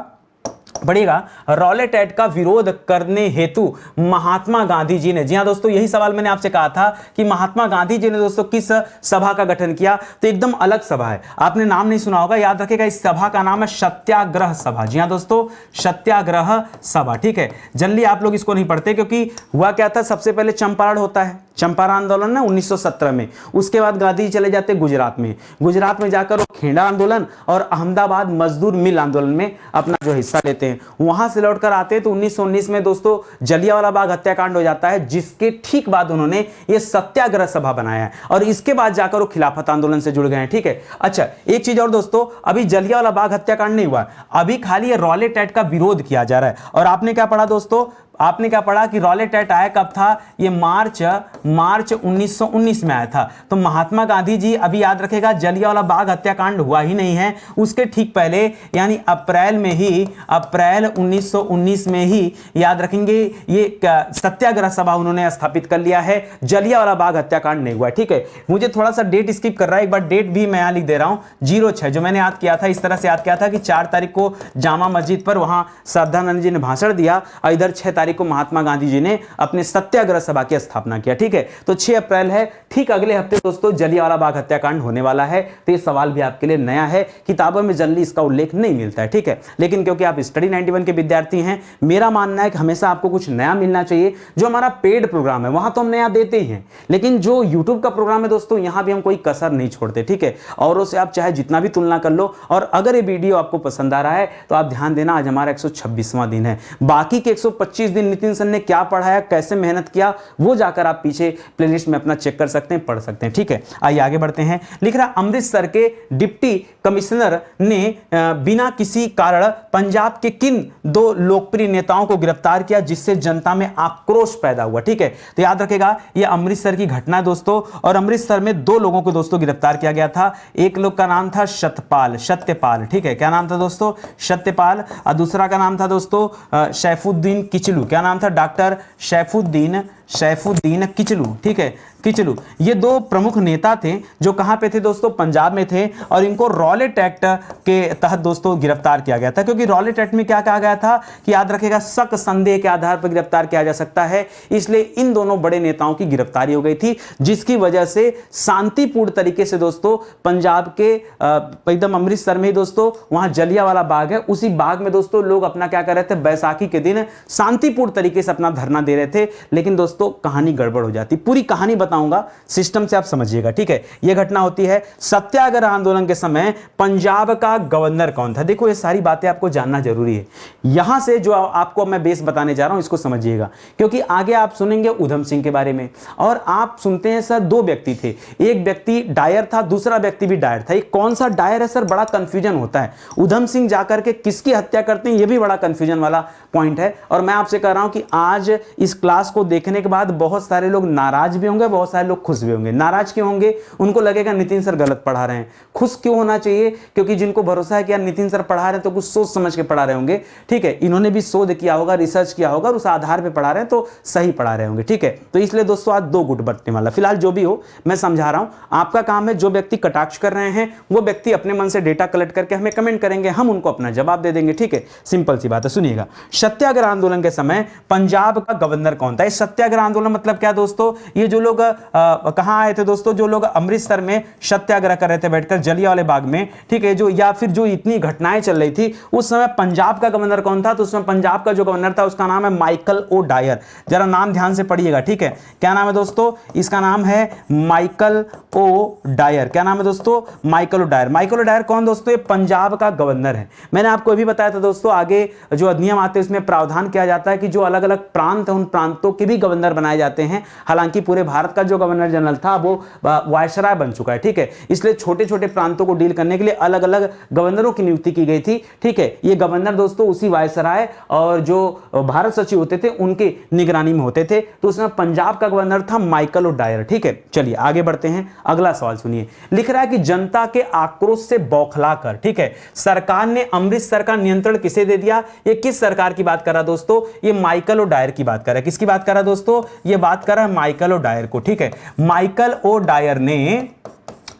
पढ़िएगा, रॉलेट एक्ट का विरोध करने हेतु महात्मा गांधी जी ने, जी हां दोस्तों यही सवाल मैंने आपसे कहा था कि महात्मा गांधी जी ने दोस्तों किस सभा का गठन किया, तो एकदम अलग सभा है, आपने नाम नहीं सुना होगा, याद रखिएगा, इस सभा का नाम है सत्याग्रह सभा। जी हां दोस्तों, सत्याग्रह सभा। ठीक है, जनरली आप लोग इसको नहीं पढ़ते, क्योंकि हुआ क्या था, सबसे पहले चंपारण होता है, चंपारण आंदोलन ना 1917 में, उसके बाद गांधी जी चले जाते गुजरात में, गुजरात में जाकर वो खेड़ा आंदोलन और अहमदाबाद मजदूर मिल आंदोलन में अपना जो हिस्सा लेते हैं, वहां से लौटकर आते हैं तो 1919 में दोस्तों जलियांवाला बाग हत्याकांड हो जाता है, जिसके ठीक बाद उन्होंने ये सत्याग्रह सभा बनाया है, और इसके बाद जाकर वो खिलाफत आंदोलन से जुड़ गए हैं। ठीक है, अच्छा एक चीज और दोस्तों, अभी जलियांवाला बाग हत्याकांड नहीं हुआ, अभी खाली ये रॉलेट एक्ट का विरोध किया जा रहा है। और आपने क्या पढ़ा दोस्तों, आपने क्या पढ़ा कि रॉलेट एक्ट आया कब था, ये मार्च 1919 में आया था। तो महात्मा गांधी जी, अभी याद रखेगा, जलियांवाला बाग हत्याकांड हुआ ही नहीं है, उसके ठीक पहले यानी अप्रैल में ही, अप्रैल 1919 में ही याद रखेंगे ये सत्याग्रह सभा उन्होंने स्थापित कर लिया है, जलियांवाला बाग हत्याकांड नहीं हुआ। ठीक है, मुझे थोड़ा सा डेट स्किप कर रहा है, एक बार डेट भी मैं यहां लिख दे रहा हूं, 06 जो मैंने याद किया था, इस तरह से याद किया था कि 4 तारीख को जामा मस्जिद पर वहां श्रद्धानंद जी ने भाषण दिया, और इधर 6 तारीख को महात्मा गांधी जी ने अपने सत्याग्रह सभा की स्थापना किया। ठीक है, तो 6 अप्रैल है, ठीक अगले हफ्ते दोस्तों जलियांवाला बाग हत्याकांड होने वाला है। तो ये सवाल भी आपके लिए नया है, किताबों में जनरली इसका उल्लेख नहीं मिलता है। ठीक है, लेकिन क्योंकि आप स्टडी 91 के विद्यार्थी हैं, मेरा मानना है कि हमेशा आपको कुछ नया मिलना चाहिए। जो हमारा पेड प्रोग्राम है वहां तो हम नया देते ही हैं, लेकिन जो यूट्यूब का प्रोग्राम है दोस्तों, यहां भी हम कोई कसर नहीं छोड़ते। ठीक है, औरों से आप चाहे जितना भी तुलना कर लो, और अगर ये वीडियो आपको पसंद आ रहा है तो आप ध्यान देना, आज हमारा 126वां दिन है, बाकी के 125 दिन नितिन सर ने क्या पढ़ाया, कैसे मेहनत किया, वो जाकर आप पीछे प्लेलिस्ट में अपना चेक कर सकते हैं, पढ़ सकते हैं। ठीक है, आइए आगे बढ़ते हैं। लिख रहा अमृतसर के डिप्टी कमिश्नर ने बिना किसी कारण पंजाब के किन 2 लोकप्रिय नेताओं को गिरफ्तार किया जिससे जनता में आक्रोश पैदा हुआ। ठीक है, तो याद रखेगा ये अमृतसर की घटना है दोस्तों, और अमृतसर में 2 लोगों को दोस्तों गिरफ्तार किया गया था। एक लोग का नाम था सत्यपाल, ठीक है, क्या नाम था दोस्तों, सत्यपाल, और दूसरा का नाम था दोस्तों सैफुद्दीन किचलू। क्या नाम था, डॉक्टर सैफुद्दीन किचलू। ठीक है, किचलू, ये 2 प्रमुख नेता थे जो कहां पे थे दोस्तों, पंजाब में थे, और इनको रॉलेट एक्ट के तहत दोस्तों गिरफ्तार किया गया था। क्योंकि रॉलेट एक्ट में क्या कहा गया था कि याद रखेगा शक संदेह के आधार पर गिरफ्तार किया जा सकता है, इसलिए इन दोनों बड़े नेताओं की गिरफ्तारी हो गई थी, जिसकी वजह से शांतिपूर्ण तरीके से दोस्तों पंजाब के एकदम अमृतसर में ही दोस्तों वहां जलियांवाला बाग है, उसी बाग में दोस्तों लोग अपना क्या कर रहे थे, बैसाखी के दिन शांतिपूर्ण तरीके से अपना धरना दे रहे थे। लेकिन दोस्तों कहानी गड़बड़ हो जाती, पूरी कहानी बताऊंगा सिस्टम से, आप समझिएगा। ठीक है, यह घटना होती है सत्याग्रह आंदोलन के समय पंजाब का गवर्नर कौन था। देखो ये सारी बातें आपको जानना जरूरी है, यहां से जो आपको मैं बेस बताने जा रहा हूं इसको समझिएगा, क्योंकि आगे आप सुनेंगे उधम सिंह के बारे में, और आप सुनते हैं सर 2 व्यक्ति थे, एक व्यक्ति डायर था, दूसरा व्यक्ति भी डायर था। ये कौन सा डायर है सर, बड़ा कंफ्यूजन होता है। उधम सिंह जाकर के किसकी हत्या करते हैं, यह भी बड़ा कंफ्यूजन वाला पॉइंट है। और मैं आपसे कह रहा हूं कि आज इस क्लास को देखने के बाद बहुत सारे लोग नाराज भी होंगे, बहुत सारे लोग खुश भी होंगे। नाराज क्यों होंगे, उनको लगेगा नितिन सर गलत पढ़ा रहे हैं। खुश क्यों होना चाहिए, क्योंकि जिनको भरोसा है कि यार नितिन सर पढ़ा रहे हैं तो कुछ सोच समझ के पढ़ा रहे होंगे। ठीक है, इन्होंने भी शोध किया होगा, रिसर्च किया होगा, और उस आधार पर पढ़ा रहे हैं तो सही पढ़ा रहे होंगे। ठीक है, तो इसलिए दोस्तों आज 2 गुट बटने वाला। फिलहाल जो भी हो मैं समझा रहा हूं, आपका काम है जो व्यक्ति कटाक्ष कर रहे हैं वो व्यक्ति अपने मन से डेटा कलेक्ट करके हमें कमेंट करेंगे, हम उनको अपना जवाब दे देंगे। ठीक है, सिंपल सी बात है, सुनिएगा। सत्याग्रह आंदोलन के समय पंजाब का गवर्नर कौन था। सत्याग्रह आंदोलन मतलब क्या दोस्तों, ये जो लोग कहां आए थे दोस्तों, जो लोग अमृतसर में सत्याग्रह कर रहे थे बैठकर जलियांवाले बाग में, ठीक है, जो या फिर जो इतनी घटनाएं चल रही थी उस समय पंजाब का गवर्नर कौन था, तो उसमें पंजाब का जो गवर्नर था उसका नाम है माइकल ओ डायर। जरा नाम ध्यान से पढ़िएगा। ठीक है, क्या नाम है दोस्तों, इसका नाम है माइकल ओ डायर। क्या नाम है दोस्तों, Michael O'Dwyer. Michael O'Dwyer कौन दोस्तों, ये पंजाब का गवर्नर है। मैंने आपको भी बताया था दोस्तों, आगे जो अधिनियम आते हैं उसमें प्रावधान किया जाता है कि जो अलग अलग प्रांत है उन प्रांतों के भी गवर्नर बनाए जाते हैं। हालांकि पूरे भारत का जो गवर्नर जनरल था वो वायसराय बन चुका है। ठीक है, इसलिए छोटे छोटे प्रांतों को डील करने के लिए अलग अलग गवर्नरों की नियुक्ति की गई थी। ठीक है, ये गवर्नर दोस्तों उसी वायसराय और जो भारत सचिव होते थे उनके निगरानी में होते थे। तो उसमें पंजाब का गवर्नर था माइकल ओ डायर। ठीक है, चलिए आगे बढ़ते हैं, अगला सवाल सुनिए। लिख रहा है कि जनता के आक्रोश से बौखलाकर, ठीक है, सरकार ने अमृतसर का नियंत्रण किसे दे दिया। ये किस सरकार की बात कर रहा दोस्तों, ये माइकल ओ डायर की बात कर रहा है। किसकी बात कर रहा दोस्तों, ये बात कर रहा है माइकल ओ डायर को। ठीक है, माइकल ओ डायर ने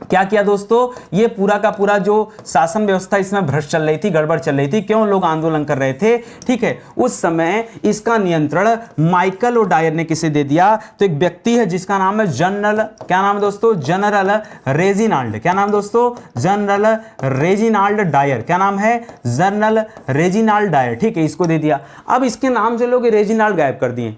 क्या किया दोस्तों, ये पूरा का पूरा जो शासन व्यवस्था इसमें भ्रष्ट चल रही थी, गड़बड़ चल रही थी। क्यों, लोग आंदोलन कर रहे थे। ठीक है, उस समय इसका नियंत्रण माइकल ओ डायर ने किसे दे दिया, तो एक व्यक्ति है जिसका नाम है जनरल, क्या नाम है दोस्तों, जनरल रेजिनाल्ड। क्या नाम दोस्तों, जनरल रेजिनाल्ड डायर। क्या नाम है, जनरल रेजिनाल्ड डायर। ठीक है, इसको दे दिया। अब इसके नाम से लोग रेजिनाल्ड गायब कर दिए,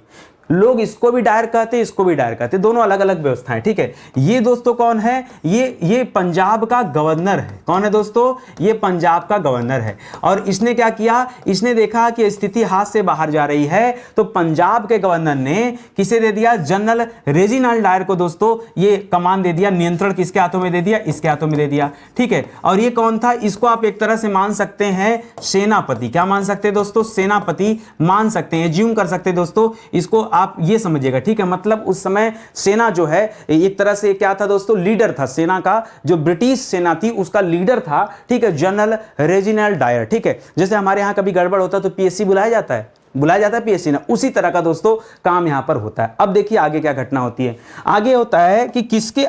लोग इसको भी डायर कहते हैं, इसको भी डायर कहते हैं, दोनों अलग अलग व्यवस्थाएं। ठीक है, ये दोस्तों कौन है, ये पंजाब का गवर्नर है। कौन है दोस्तों, ये पंजाब का गवर्नर है। और इसने क्या किया, इसने देखा कि स्थिति हाथ से बाहर जा रही है, तो पंजाब के गवर्नर ने किसे दे दिया, जनरल रेजिनाल्ड डायर को दोस्तों ये कमान दे दिया, नियंत्रण किसके हाथों में दे दिया, इसके हाथों में दे दिया। ठीक है, और ये कौन था, इसको आप एक तरह से मान सकते हैं सेनापति। क्या मान सकते हैं दोस्तों, सेनापति मान सकते हैं, ज्यूम कर सकते हैं दोस्तों, इसको आप ये समझिएगा। ठीक है, मतलब उस समय सेना जो है एक तरह से क्या था दोस्तों, लीडर था सेना का, जो ब्रिटिश सेना थी उसका लीडर था। ठीक है, जनरल रेजिनाल्ड डायर। ठीक है, जैसे हमारे यहां कभी गड़बड़ होता तो पीएससी बुलाया जाता है, पीएससी ना, उसी तरह का दोस्तों काम यहां पर होता है। अब देखिए आगे क्या घटना होती है। आगे होता है कि किसके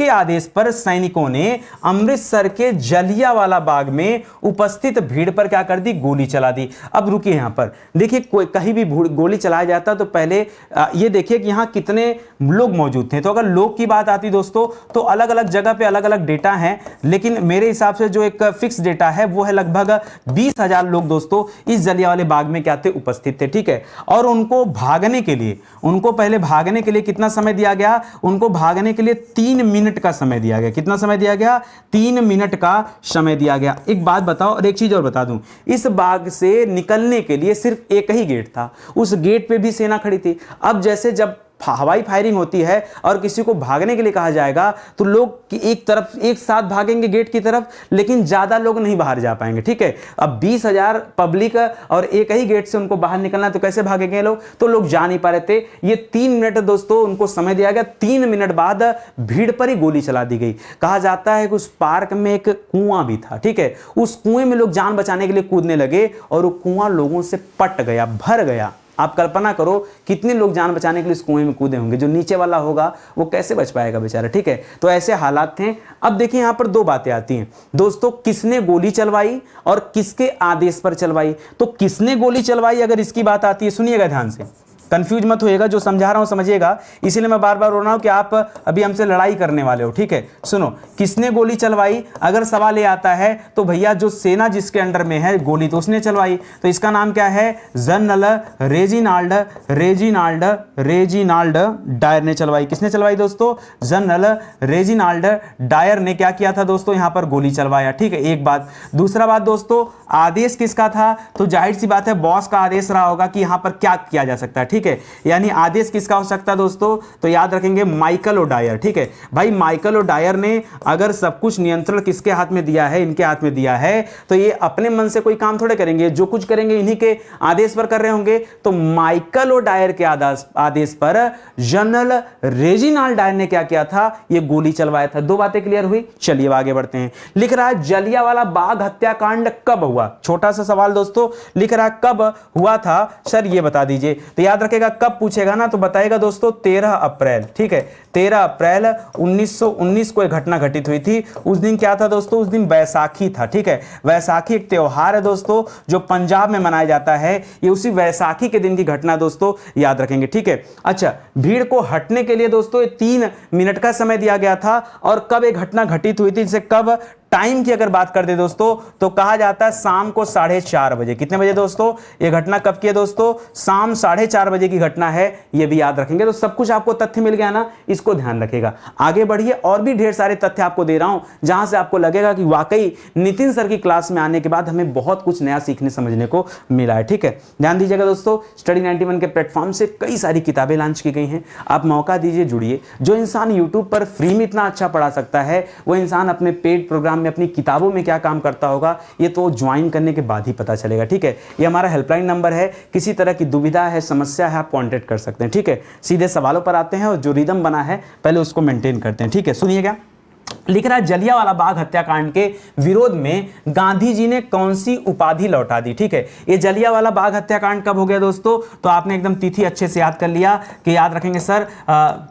आदेश पर सैनिकों ने अमृतसर के जलियांवाला बाग में उपस्थित भीड़ पर क्या कर दी, गोली चला दी। अब रुकिए, यहां पर देखिए, कोई कहीं भी गोली चलाया जाता तो पहले ये देखिए कि यहां कितने लोग मौजूद थे। तो अगर लोग की बात आती दोस्तों तो अलग अलग जगह पे अलग अलग डेटा है, लेकिन मेरे हिसाब से जो एक फिक्स डेटा है वो है लगभग 20,000 लोग दोस्तों इस जलियांवाले बाग में क्या थे, उपस्थित थे। ठीक है, और उनको भागने के लिए, उनको पहले भागने के लिए कितना समय दिया गया, उनको भागने के लिए 3 मिनट का समय दिया गया। कितना समय दिया गया, 3 मिनट का समय दिया गया। एक बात बताओ और एक चीज और बता दूं, इस बाग से निकलने के लिए सिर्फ एक ही गेट था, उस गेट पे भी सेना खड़ी थी। अब जैसे जब हवाई फायरिंग होती है और किसी को भागने के लिए कहा जाएगा तो लोग एक तरफ एक साथ भागेंगे गेट की तरफ, लेकिन ज्यादा लोग नहीं बाहर जा पाएंगे। ठीक है, अब 20,000 पब्लिक और एक ही गेट से उनको बाहर निकलना, तो कैसे भागेंगे लोग, तो लोग जा नहीं पा रहे थे। ये 3 मिनट दोस्तों उनको समय दिया गया। 3 मिनट बाद भीड़ पर ही गोली चला दी गई। कहा जाता है कि उस पार्क में एक कुआं भी था। ठीक है, उस कुएं में लोग जान बचाने के लिए कूदने लगे और वो कुआं लोगों से पट गया, भर गया। आप कल्पना करो कितने लोग जान बचाने के लिए इस कुएं में कूदे होंगे, जो नीचे वाला होगा वो कैसे बच पाएगा बेचारा। ठीक है, तो ऐसे हालात थे। अब देखिए यहां पर 2 बातें आती हैं दोस्तों, किसने गोली चलवाई और किसके आदेश पर चलवाई। तो किसने गोली चलवाई, अगर इसकी बात आती है, सुनिएगा ध्यान से, कंफ्यूज मत होइएगा, जो समझा रहा हूं समझिएगा, इसीलिए मैं बार बार बोल रहा हूं कि आप अभी हमसे लड़ाई करने वाले हो। ठीक है, सुनो, किसने गोली चलवाई, अगर सवाल ये आता है तो भैया जो सेना जिसके अंडर में है गोली तो उसने चलवाई, तो इसका नाम क्या है, general Reginald Reginald Reginald Dyer ने चलवाई। किसने चलवाई दोस्तों, जनरल रेजिनाल्ड डायर ने क्या किया था दोस्तों, यहां पर गोली चलवाया। ठीक है, एक बात। दूसरा बात दोस्तों, आदेश किसका था, तो जाहिर सी बात है बॉस का आदेश रहा होगा कि यहां पर क्या किया जा सकता है। ठीक है, यानी आदेश किसका हो सकता है दोस्तों, तो याद रखेंगे माइकल ओडायर। ठीक है भाई, माइकल ओडायर ने अगर सब कुछ नियंत्रण किसके हाथ में दिया है, इनके हाथ में दिया है, तो ये अपने मन से कोई काम थोड़े करेंगे, जो कुछ करेंगे इन्हीं के आदेश पर कर रहे होंगे। तो माइकल ओडायर के आदेश पर जनरल रेजिनाल्ड डायर ने क्या किया था, ये गोली चलवाया था। 2 बातें क्लियर हुई, चलिए आगे बढ़ते हैं। लिख रहा है जलियांवाला बाग हत्याकांड कब हुआ, छोटा सा सवाल दोस्तों, लिख रहा है कब हुआ था सर, ये बता दीजिए। तो याद रखेगा, कब पूछेगा ना तो बताएगा दोस्तों 13 अप्रैल। ठीक है, 13 अप्रैल 1919 को एक घटना घटित हुई थी। उस दिन क्या था दोस्तों, उस दिन वैसाखी था। ठीक है, वैसाखी एक त्योहार है दोस्तों जो पंजाब में मनाया जाता है, ये उसी वैसाखी के दिन की घटना दोस्तों, याद रखेंगे। ठीक है, अच्छा, भीड़ को हटने के लिए दोस्तों 3 मिनट का समय दिया गया था। और कब एक घटना घटित हुई थी, जिसे कब, टाइम की अगर बात कर दे दोस्तों तो कहा जाता है शाम को 4:30 बजे। कितने बजे दोस्तों, यह घटना कब की है दोस्तों, शाम 4:30 बजे की घटना है, यह भी याद रखेंगे। तो सब कुछ आपको तथ्य मिल गया ना, इसको ध्यान रखेगा। आगे बढ़िए, और भी ढेर सारे तथ्य आपको दे रहा हूं जहां से आपको लगेगा कि वाकई नितिन सर की क्लास में आने के बाद हमें बहुत कुछ नया सीखने समझने को मिला है। ठीक है, ध्यान दीजिएगा दोस्तों, स्टडी 91 के प्लेटफॉर्म से कई सारी किताबें लॉन्च की गई हैं, आप मौका दीजिए, जुड़िए। जो इंसान यूट्यूब पर फ्री में इतना अच्छा पढ़ा सकता है, वो इंसान अपने पेड प्रोग्राम में, अपनी किताबों में क्या काम करता होगा, ये तो ज्वाइन करने के बाद ही पता चलेगा। ठीक है, ये हमारा हेल्पलाइन नंबर है, किसी तरह की दुविधा है, समस्या है, आप कांटेक्ट कर सकते हैं। ठीक है, सीधे सवालों पर आते हैं और जो रिदम बना है पहले उसको मेंटेन करते हैं। ठीक है, सुनिएगा, लिख रहा है जलियांवाला बाग हत्याकांड के विरोध में गांधी जी ने कौन सी उपाधि लौटा दी। ठीक है, ये जलियांवाला बाग हत्याकांड कब हो गया दोस्तों, तो आपने एकदम तिथि अच्छे से याद कर लिया कि याद रखेंगे सर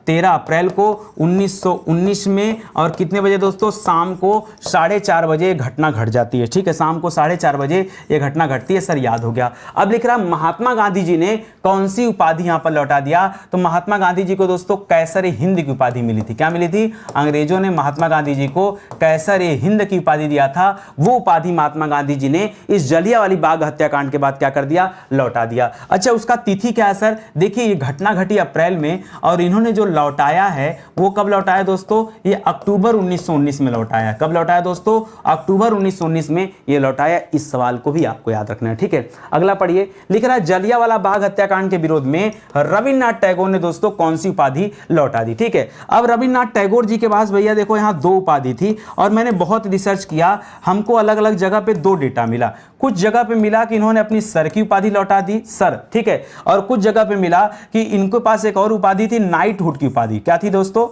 13 अप्रैल को 1919 में, और कितने बजे दोस्तों, शाम को 4:30 बजे घटना घट जाती है। ठीक है, शाम को 4:30 बजे ये घटना घटती है, सर याद हो गया। अब लिख रहा महात्मा गांधी जी ने कौन सी उपाधि यहां पर लौटा दिया, तो महात्मा गांधी जी को दोस्तों कैसर हिंद की उपाधि मिली थी। क्या मिली थी, अंग्रेजों ने महात्मा गांधी जी को कैसर हिंद की उपाधि दिया था, वो उपाधि महात्मा गांधी जी ने इस जलियांवाला बाग हत्याकांड के बाद क्या कर दिया, लौटा दिया। अच्छा, उसका तिथि क्या है सर, देखिए ये घटना घटी अप्रैल में, और इन्होंने जो लौटाया है वो कब लौटाया दोस्तों, ये अक्टूबर 1919 में लौटाया। कब लौटाया दोस्तों, अक्टूबर 1919 में ये लौटाया। इस सवाल को भी आपको याद रखना है। ठीक है, अगला पढ़िए, लिख रहा है जलियांवाला बाग हत्याकांड के विरोध में रविन्द्रनाथ टैगोर ने दोस्तों कौन सी उपाधि लौटा दी। ठीक है, अब रविन्द्रनाथ टैगोर जी के पास भैया देखो यहां 2 उपाधि थी, और मैंने बहुत रिसर्च किया, हमको अलग अलग जगह पे 2 डेटा मिला। कुछ जगह पे मिला कि इन्होंने अपनी सर की उपाधि लौटा दी, सर। ठीक है, और कुछ जगह पे मिला कि इनके पास एक और उपाधि थी, नाइटहुड की उपाधि। क्या थी दोस्तों,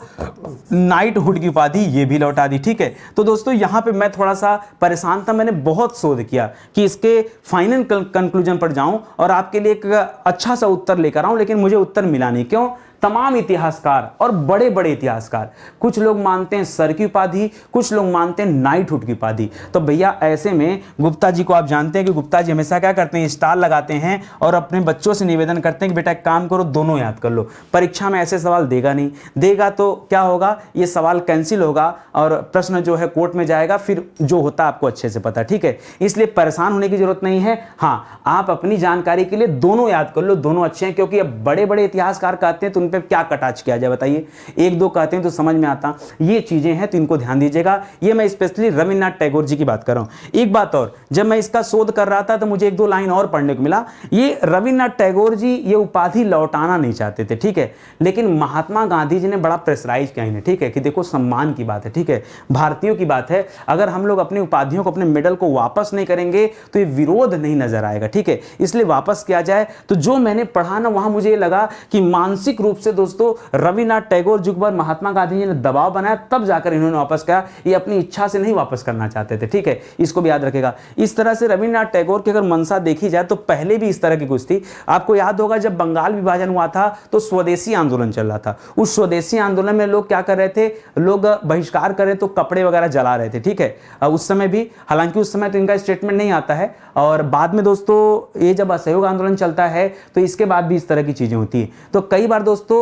नाइटहुड की उपाधि, ये भी लौटा दी। ठीक है, तो दोस्तों यहां पे मैं थोड़ा सा परेशान था, मैंने बहुत शोध किया कि इसके फाइनल कंक्लूजन पर जाऊं और आपके लिए एक अच्छा सा उत्तर लेकर आऊं, लेकिन मुझे उत्तर मिला नहीं। क्यों, तमाम इतिहासकार और बड़े बड़े इतिहासकार, कुछ लोग मानते हैं सर की उपाधि, कुछ लोग मानते हैं नाइटहुड की उपाधि। तो भैया ऐसे में गुप्ता जी को आप जानते हैं कि गुप्ता जी हमेशा क्या करते हैं, स्टार लगाते हैं और अपने बच्चों से निवेदन करते हैं कि बेटा एक काम करो, दोनों याद कर लो। परीक्षा में ऐसे सवाल देगा नहीं, देगा तो क्या होगा, ये सवाल कैंसिल होगा और प्रश्न जो है कोर्ट में जाएगा, फिर जो होता है आपको अच्छे से पता, ठीक है। इसलिए परेशान होने की जरूरत नहीं है। हाँ, आप अपनी जानकारी के लिए दोनों याद कर लो, दोनों अच्छे हैं, क्योंकि अब बड़े बड़े इतिहासकार कहते हैं तो उन पर क्या कटाक्ष किया जाए बताइए, एक दो कहते हैं तो समझ में आता, ये चीजें हैं तो इनको ध्यान दीजिएगा। ये मैं स्पेशली रविन्द्रनाथ टैगोर जी की बात कर रहा हूं। एक बात और, जब मैं इसका शोध कर रहा था तो मुझे एक दो लाइन और पढ़ने को मिला। ये रविन्द्रनाथ टैगोर जी ये उपाधि लौटाना नहीं चाहते थे, ठीक है, लेकिन महात्मा गांधी जी ने बड़ा प्रेशराइज किया इन्हें, ठीक है, कि देखो सम्मान की बात है, ठीक है, भारतीयों की बात है, अगर हम लोग अपनी उपाधियों को, अपने मेडल को वापस नहीं करेंगे तो ये विरोध नहीं नजर आएगा, ठीक है, इसलिए वापस किया जाए। तो जो मैंने पढ़ा ना, वहां मुझे लगा कि मानसिक रूप से दोस्तों रविन्द्रनाथ टैगोर जी पर महात्मा गांधी जी ने दबाव बनाया, तब जाकर इन्होंने वापस किया, ये अपनी इच्छा से नहीं वापस करना चाहते थे, ठीक है, इसको भी याद रखेगा। इस तरह से रविन्द्रनाथ टैगोर की अगर मंशा देखी जाए तो पहले भी इस तरह की कुछ थी। आपको याद होगा जब बंगाल विभाजन हुआ था तो स्वदेशी आंदोलन चल रहा था, उस स्वदेशी आंदोलन में लोग क्या कर रहे थे, लोग बहिष्कार कर रहे, तो कपड़े वगैरह जला रहे थे, ठीक है, उस समय भी, हालांकि उस समय तो इनका स्टेटमेंट नहीं आता है, और बाद में दोस्तों ये जब असहयोग आंदोलन चलता है तो इसके बाद भी इस तरह की चीजें होती है। तो कई बार दोस्तों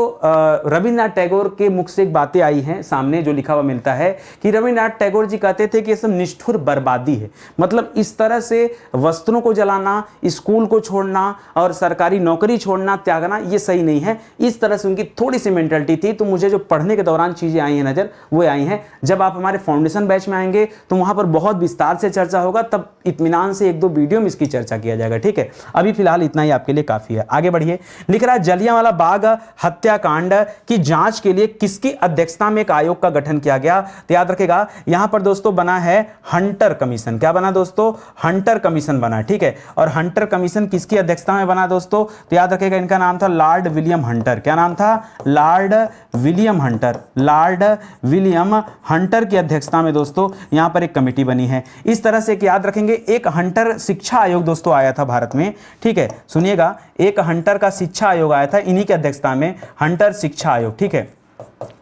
रविन्द्रनाथ टैगोर के मुख से एक बातें आई हैं सामने, जो लिखा हुआ मिलता है कि रविन्द्रनाथ टैगोर जी कहते थे कि ये सब निष्ठुर बर्बादी है, मतलब इस तरह से वस्त्रों को जलाना, स्कूल को छोड़ना और सरकारी नौकरी छोड़ना, त्यागना, ये सही नहीं है। इस तरह से उनकी थोड़ी सी मेंटलिटी थी। तो मुझे जो पढ़ने के दौरान चीजें आई हैं नजर, वो आई हैं। जब आप हमारे फाउंडेशन बैच में आएंगे तो वहां पर बहुत विस्तार से चर्चा होगा, तब इत्मीनान से एक दो वीडियो में इसकी चर्चा किया जाएगा, ठीक है। अभी फिलहाल इतना ही आपके लिए काफी है, आगे बढ़िए। लिख रहा है जलियांवाला बाग हत्याकांड की जांच के लिए किसकी अध्यक्षता में एक आयोग का गठन किया गया, तो याद रखेगा यहां पर दोस्तों बना है हंटर कमीशन। क्या बना दोस्तों, हंटर कमीशन बना, ठीक है। और हंटर कमीशन किसकी अध्यक्षता में बना दोस्तों, तो याद रखेगा इनका नाम था लॉर्ड विलियम हंटर। क्या नाम था, Lord William Hunter. Lord William Hunter की अध्यक्षता में दोस्तों यहां पर एक कमेटी बनी है। इस तरह से याद रखेंगे एक हंटर शिक्षा आयोग दोस्तों आया था भारत में, ठीक है, सुनिएगा, एक हंटर का शिक्षा आयोग आया था, इन्हीं की अध्यक्षता में हंटर शिक्षा आयोग, ठीक है,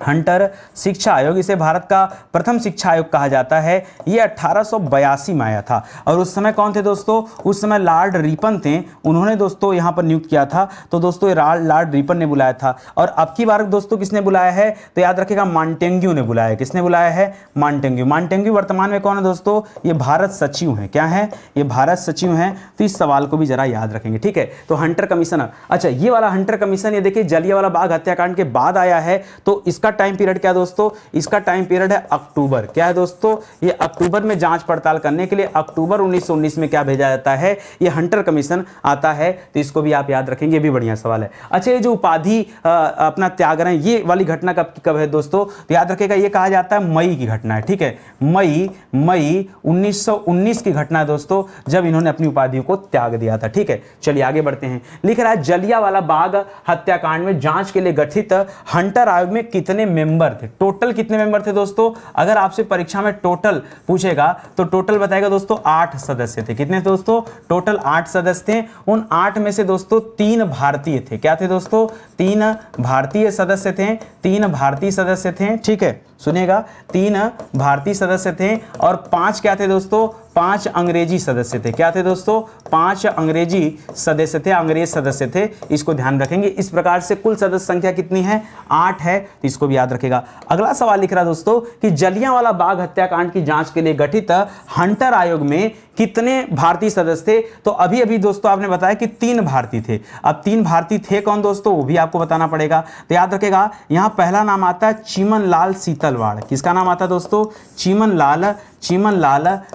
हंटर शिक्षा आयोग, इसे भारत का प्रथम शिक्षा आयोग कहा जाता है। ये 1882 में आया था। और उस समय कौन थे दोस्तों, उस समय लॉर्ड रिपन थे, उन्होंने दोस्तों यहां पर नियुक्त किया था। तो दोस्तों ये लॉर्ड रिपन ने बुलाया था। और अब की बार दोस्तों किसने बुलाया है, तो याद रखेगा मॉन्टेग्यू ने बुलाया। किसने बुलाया है, मॉन्टेग्यू। मॉन्टेग्यू वर्तमान में कौन है दोस्तों, ये भारत सचिव हैं। क्या है, ये भारत सचिव हैं। तो इस सवाल को भी जरा याद रखेंगे, ठीक है। तो हंटर कमीशन, अच्छा ये वाला हंटर कमीशन ये देखिए जलियांवाला बाग हत्याकांड के बाद आया है। तो इसका टाइम पीरियड क्या दोस्तों, इसका टाइम पीरियड है अक्टूबर। क्या है दोस्तों, ये अक्टूबर में जांच पड़ताल करने के लिए अक्टूबर 1919 में क्या भेजा जाता है, ये हंटर कमीशन आता है। तो इसको भी आप याद रखेंगे, ये भी बढ़िया सवाल है। अच्छा ये जो उपाधि अपना त्याग रहे हैं, ये वाली घटना कब है दोस्तों, तो याद रखेगा ये कहा जाता है मई की घटना है, ठीक है, मई 1919 की घटना है दोस्तों, जब इन्होंने अपनी उपाधियों को त्याग दिया था, ठीक है। चलिए आगे बढ़ते हैं। लिख रहा है जलियांवाला बाग हत्याकांड में जांच के लिए गठित हंटर आयोग में कितने मेंबर थे, टोटल कितने मेंबर थे दोस्तों। अगर आपसे परीक्षा में टोटल पूछेगा तो टोटल बताएगा दोस्तों 8 सदस्य थे। कितने दोस्तों, टोटल 8 सदस्य थे। उन 8 में से दोस्तों 3 भारतीय थे। क्या थे दोस्तों, 3 भारतीय सदस्य थे, 3 भारतीय सदस्य थे, ठीक है, सुनिएगा, 3 भारतीय सदस्य थे और 5 क्या थे दोस्तों, 5 अंग्रेजी सदस्य थे। क्या थे दोस्तों, 5 अंग्रेजी सदस्य थे, अंग्रेज सदस्य थे। इसको ध्यान रखेंगे। इस प्रकार से कुल सदस्य संख्या कितनी है, 8 है। तो इसको भी याद रखेगा। अगला सवाल लिख रहा दोस्तों कि जलियांवाला बाग हत्याकांड की जांच के लिए गठित हंटर आयोग में कितने भारतीय सदस्य थे। तो अभी अभी दोस्तों आपने बताया कि 3 भारतीय थे। अब 3 भारतीय थे कौन दोस्तों, वो भी आपको बताना पड़ेगा। तो याद रखेगा यहां पहला नाम आता है चिमनलाल सीतलवाड़। किसका नाम आता है दोस्तों, चिमनलाल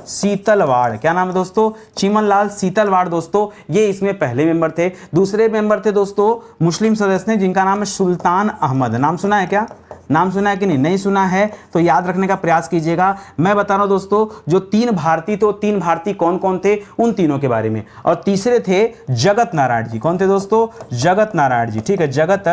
सीतलवाड़। क्या नाम है दोस्तों, चिमनलाल सीतलवाड़ दोस्तों, ये इसमें पहले मेंबर थे। दूसरे मेंबर थे दोस्तों मुस्लिम सदस्य ने, जिनका नाम है सुल्तान अहमद। नाम सुना है क्या, नाम सुना है कि नहीं सुना है तो याद रखने का प्रयास कीजिएगा। मैं बता रहा हूं दोस्तों, जो 3 भारतीय थे, 3 भारतीय कौन कौन थे, उन तीनों के बारे में। और तीसरे थे जगत नारायण जी। कौन थे दोस्तों, जगत नारायण जी, ठीक है, जगत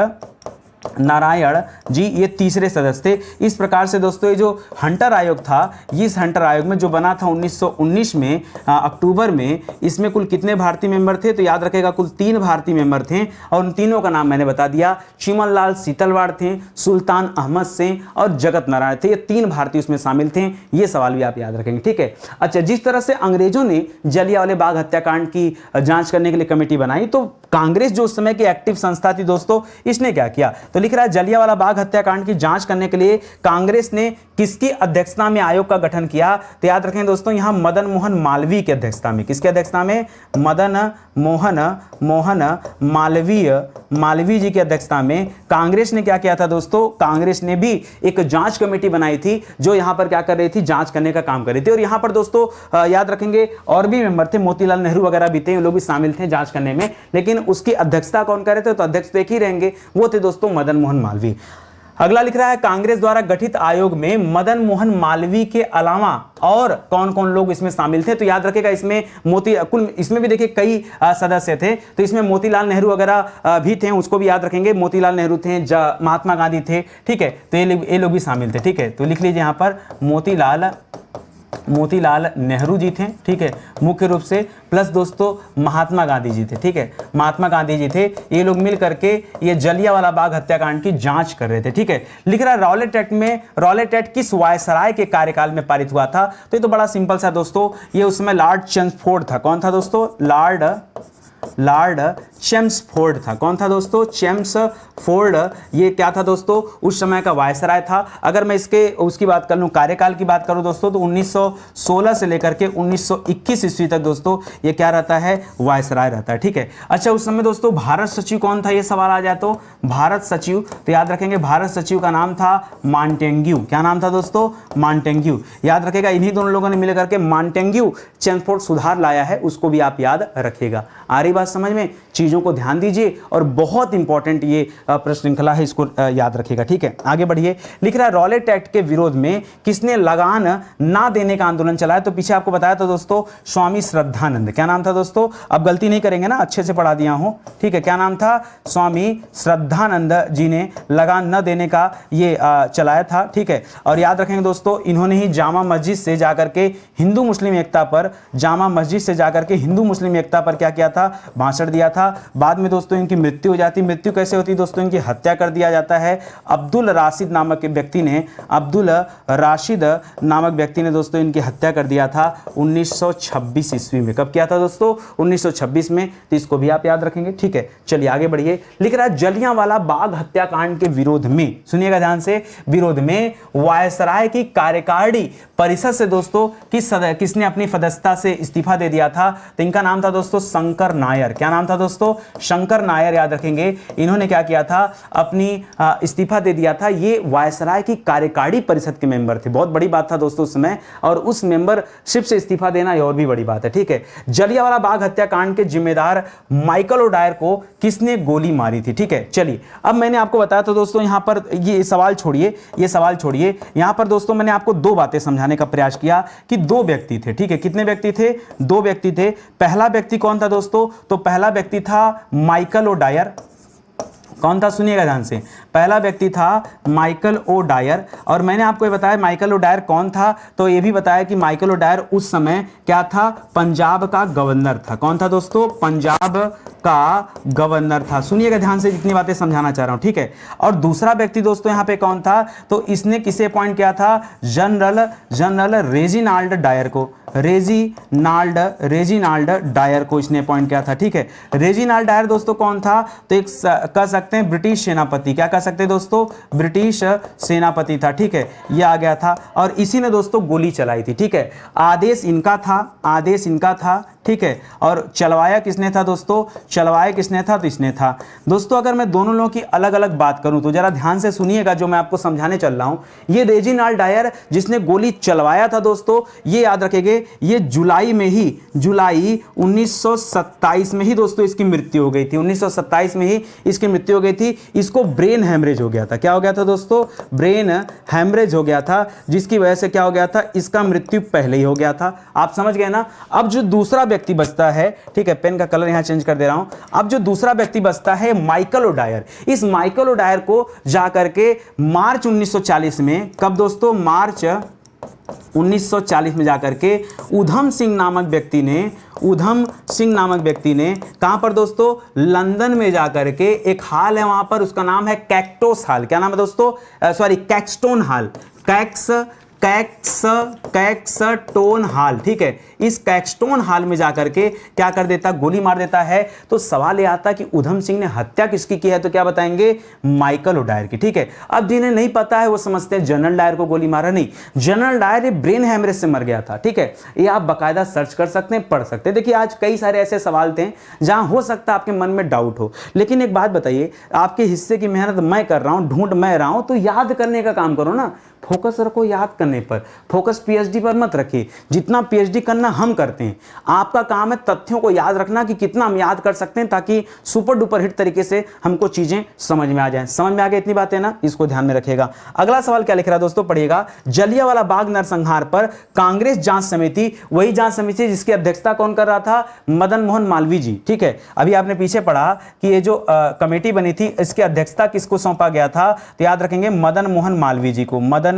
नारायण जी ये तीसरे सदस्य थे। इस प्रकार से दोस्तों ये जो हंटर आयोग था, इस हंटर आयोग में जो बना था 1919 में अक्टूबर में, इसमें कुल कितने भारतीय मेंबर थे? तो याद रखेगा कुल 3 भारतीय मेंबर थे और उन तीनों का नाम मैंने बता दिया। चिमनलाल सीतलवाड़ थे, सुल्तान अहमद सिंह और जगत नारायण थे। ये 3 भारतीय उसमें शामिल थे। ये सवाल भी आप याद रखेंगे, ठीक है। अच्छा, जिस तरह से अंग्रेजों ने जलियांवाला बाग हत्याकांड की जांच करने के लिए कमेटी बनाई, तो कांग्रेस जो उस समय की एक्टिव संस्था थी दोस्तों, इसने क्या किया? तो लिख रहा है जलियांवाला बाग हत्याकांड की जांच करने के लिए कांग्रेस ने किसकी अध्यक्षता में आयोग का गठन किया? तो याद रखें दोस्तों, यहां मदन मोहन मालवीय की अध्यक्षता में। किसकी अध्यक्षता में? मदन मोहन मालवीय जी की अध्यक्षता में कांग्रेस ने क्या किया था दोस्तों? कांग्रेस ने भी एक जांच कमेटी बनाई थी जो यहां पर क्या कर रही थी? जांच करने का काम कर रही थी। और यहां पर दोस्तों याद रखेंगे और भी मेंबर थे, मोतीलाल नेहरू वगैरह भी थे, लोग भी शामिल थे जांच करने में, लेकिन उसकी अध्यक्षता कौन कर रहे थे? तो अध्यक्ष तो एक ही रहेंगे, वो थे दोस्तों मदन मोहन मालवीय। अगला लिख रहा है कांग्रेस द्वारा गठित आयोग में मदन मोहन मालवीय के अलावा और कौन कौन लोग इसमें शामिल थे? तो याद रखेगा इसमें कुल इसमें भी देखिए कई सदस्य थे, तो इसमें मोतीलाल नेहरू वगैरह भी थे, उसको भी याद रखेंगे। मोतीलाल नेहरू थे, महात्मा गांधी थे, ठीक है, तो ये लोग भी शामिल थे, ठीक है। तो लिख लीजिए यहां पर मोतीलाल नेहरू जी थे, ठीक है, मुख्य रूप से, प्लस दोस्तों महात्मा गांधी जी थे, ठीक है, महात्मा गांधी जी थे। ये लोग मिल करके ये जलियांवाला बाग हत्याकांड की जांच कर रहे थे, ठीक है। लिख रहा है रॉलेट एक्ट में, रॉलेट एक्ट किस वायसराय के कार्यकाल में पारित हुआ था? तो ये तो बड़ा सिंपल सा दोस्तों, ये उस समय लॉर्ड चेम्सफोर्ड था। कौन था दोस्तों? लॉर्ड चेम्सफोर्ड था। कौन था दोस्तों? चेम्सफोर्ड। ये क्या था दोस्तों? उस समय का वायसराय था। अगर मैं उसकी बात कर लूं, कार्यकाल की बात करूं दोस्तों, तो 1916 से लेकर के 1921 ईस्वी तक दोस्तों ये क्या रहता है? वायसराय रहता है, ठीक है। अच्छा, उस समय दोस्तों भारत सचिव कौन था? ये सवाल आ जाए तो भारत सचिव, तो याद रखेंगे भारत सचिव का नाम था मॉन्टेग्यू। क्या नाम था दोस्तों? मॉन्टेग्यू। याद रखेगा, इन्हीं दोनों लोगों ने मिलकर के मॉन्टेग्यू चेम्सफोर्ड सुधार लाया है, उसको भी आप याद रखेगा। आ रही बात समझ में? चीजों को ध्यान दीजिए और बहुत इंपॉर्टेंट ये प्रश्न श्रृंखला है, इसको याद रखिएगा, ठीक है। आगे बढ़िए। लिख रहा है रॉलेट एक्ट के विरोध में किसने लगान ना देने का आंदोलन चलाया? तो पीछे आपको बताया था दोस्तों स्वामी श्रद्धानंद। क्या नाम था दोस्तों? अब गलती नहीं करेंगे ना, अच्छे से पढ़ा दिया हूं, ठीक है। क्या नाम था? स्वामी श्रद्धानंद जी ने लगान न देने का ये चलाया था, ठीक है। और याद रखेंगे दोस्तों, इन्होंने ही जामा मस्जिद से जाकर के हिंदू मुस्लिम एकता पर, जामा मस्जिद से जाकर के हिंदू मुस्लिम एकता पर क्या किया था? भाषण दिया था। बाद में दोस्तों इनकी मृत्यु हो जाती। मृत्यु कैसे होती दोस्तों? इनकी हत्या कर दिया जाता है। अब्दुल राशिद नामक व्यक्ति ने दोस्तों इनकी हत्या कर दिया था 1926 ईस्वी में। कब किया था दोस्तों? 1926 में। तो इसको भी आप याद रखेंगे, ठीक है। चलिए आगे बढ़िए। लिख रहा है जलियांवाला बाग हत्याकांड के विरोध में, सुनिएगा ध्यान से, विरोध में वायसराय की कार्यकारिणी परिषद से दोस्तों किसने अपनी सदस्यता से इस्तीफा दे दिया था? तो इनका नाम था दोस्तों शंकर नायर। क्या नाम था दोस्तों? शंकर नायर। याद रखेंगे, इन्होंने क्या किया था? अपनी इस्तीफा दे दिया था। ये वायसराय की कार्यकारिणी परिषद के मेंबर थे। बहुत बड़ी बात था दोस्तों उस समय, और उस मेंबरशिप से इस्तीफा देना ये और भी बड़ी बात है, ठीक है। जलियांवाला बाग हत्याकांड के जिम्मेदार माइकल ओडायर को किसने गोली मारी थी? ठीक है, चलिए अब मैंने आपको बताया तो दोस्तों यहां पर ये सवाल छोड़िए, यहां पर दोस्तों मैंने आपको 2 बातें समझाने का प्रयास किया कि 2 व्यक्ति थे, ठीक है। कितने व्यक्ति थे? 2 व्यक्ति थे। पहला व्यक्ति कौन था दोस्तों? तो पहला व्यक्ति था माइकल ओडायर। कौन था? सुनिएगा ध्यान से। पहला व्यक्ति था माइकल ओडायर। और मैंने आपको ये बताया माइकल ओडायर कौन था, तो ये भी बताया कि माइकल ओडायर उस समय क्या था? पंजाब का गवर्नर था। कौन था दोस्तों? पंजाब का गवर्नर था। सुनिएगा ध्यान से, जितनी बातें समझाना चाह रहा हूं, ठीक है। और दूसरा व्यक्ति दोस्तों यहां पे कौन था? तो इसने किसे अपॉइंट किया था? जनरल रेजिनाल्ड डायर को। रेजिनाल्ड डायर को इसने अपॉइंट किया था, ठीक है। रेजिनाल्ड डायर दोस्तों कौन था? तो एक कह सकते हैं ब्रिटिश सेनापति। क्या कह सकते हैं दोस्तों? ब्रिटिश सेनापति था, ठीक है। यह आ गया था और इसी ने दोस्तों गोली चलाई थी, ठीक है। आदेश इनका था, ठीक है। और चलवाया किसने था दोस्तों? चलवाया किसने था? तो इसने था। दोस्तों अगर मैं दोनों लोगों की अलग अलग बात करूं तो जरा ध्यान से सुनिएगा जो मैं आपको समझाने चल रहा हूं। ये रेजिनाल्ड डायर जिसने गोली चलवाया था दोस्तों, ये याद रखेंगे, ये जुलाई 1927 में ही दोस्तों इसकी मृत्यु हो गई थी। 1927 में ही इसकी मृत्यु मृत्यु हो गई थी, इसको ब्रेन हैमरेज हो गया था। क्या हो गया था दोस्तों? ब्रेन हैमरेज हो गया था, जिसकी वजह से क्या हो गया था, इसका मृत्यु पहले ही हो गया था। आप समझ गए ना। अब जो दूसरा व्यक्ति बचता है, ठीक है, पेन का कलर यहां चेंज कर दे रहा हूं। अब जो दूसरा व्यक्ति बचता है माइकल ओडायर, इस माइकल ओडायर को जाकर के मार्च 1940 में, कब दोस्तों? मार्च 1940 में जाकर के उधम सिंह नामक व्यक्ति ने कहां पर दोस्तों? लंदन में जाकर के एक हाल है वहां पर, उसका नाम है कैक्टोस हाल। क्या नाम है दोस्तों? कैक्सटोन हाल, कैक्सटोन हाल, ठीक है। इस कैक्सटोन हाल में जाकर के क्या कर देता? गोली मार देता है। तो सवाल यह आता कि उधम सिंह ने हत्या किसकी की है? तो क्या बताएंगे? माइकल ओडायर की, ठीक है। अब जिन्हें नहीं पता है वो समझते हैं जनरल डायर को गोली मारा, नहीं, जनरल डायर ब्रेन हैमरेज से मर गया था, ठीक है। ये आप बाकायदा सर्च कर सकते हैं, पढ़ सकते हैं। देखिए आज कई सारे ऐसे सवाल थे जहां हो सकता है आपके मन में डाउट हो, लेकिन एक बात बताइए, आपके हिस्से की मेहनत मैं कर रहा हूं, ढूंढ मैं रहा हूं, तो याद करने का काम करो ना, फोकस रखो याद करने पर, फोकस पीएचडी पर मत रखिए। जितना पीएचडी करना हम करते हैं, आपका काम है तथ्यों को याद रखना कि कितना हम याद कर सकते हैं, ताकि सुपर डुपर हिट तरीके से हमको चीजें समझ में आ जाएं। समझ में आ गई इतनी बातें ना, इसको ध्यान में रखिएगा। अगला सवाल क्या लिख रहा है दोस्तों, पढ़िएगा। जलियांवाला बाग नरसंहार पर कांग्रेस जांच समिति, वही जांच समिति जिसकी अध्यक्षता कौन कर रहा था? मदन मोहन मालवीय जी, ठीक है। अभी आपने पीछे पढ़ा कि ये जो कमेटी बनी थी, इसकी अध्यक्षता किसको सौंपा गया था? तो याद रखेंगे मदन मोहन मालवीय जी को, मदन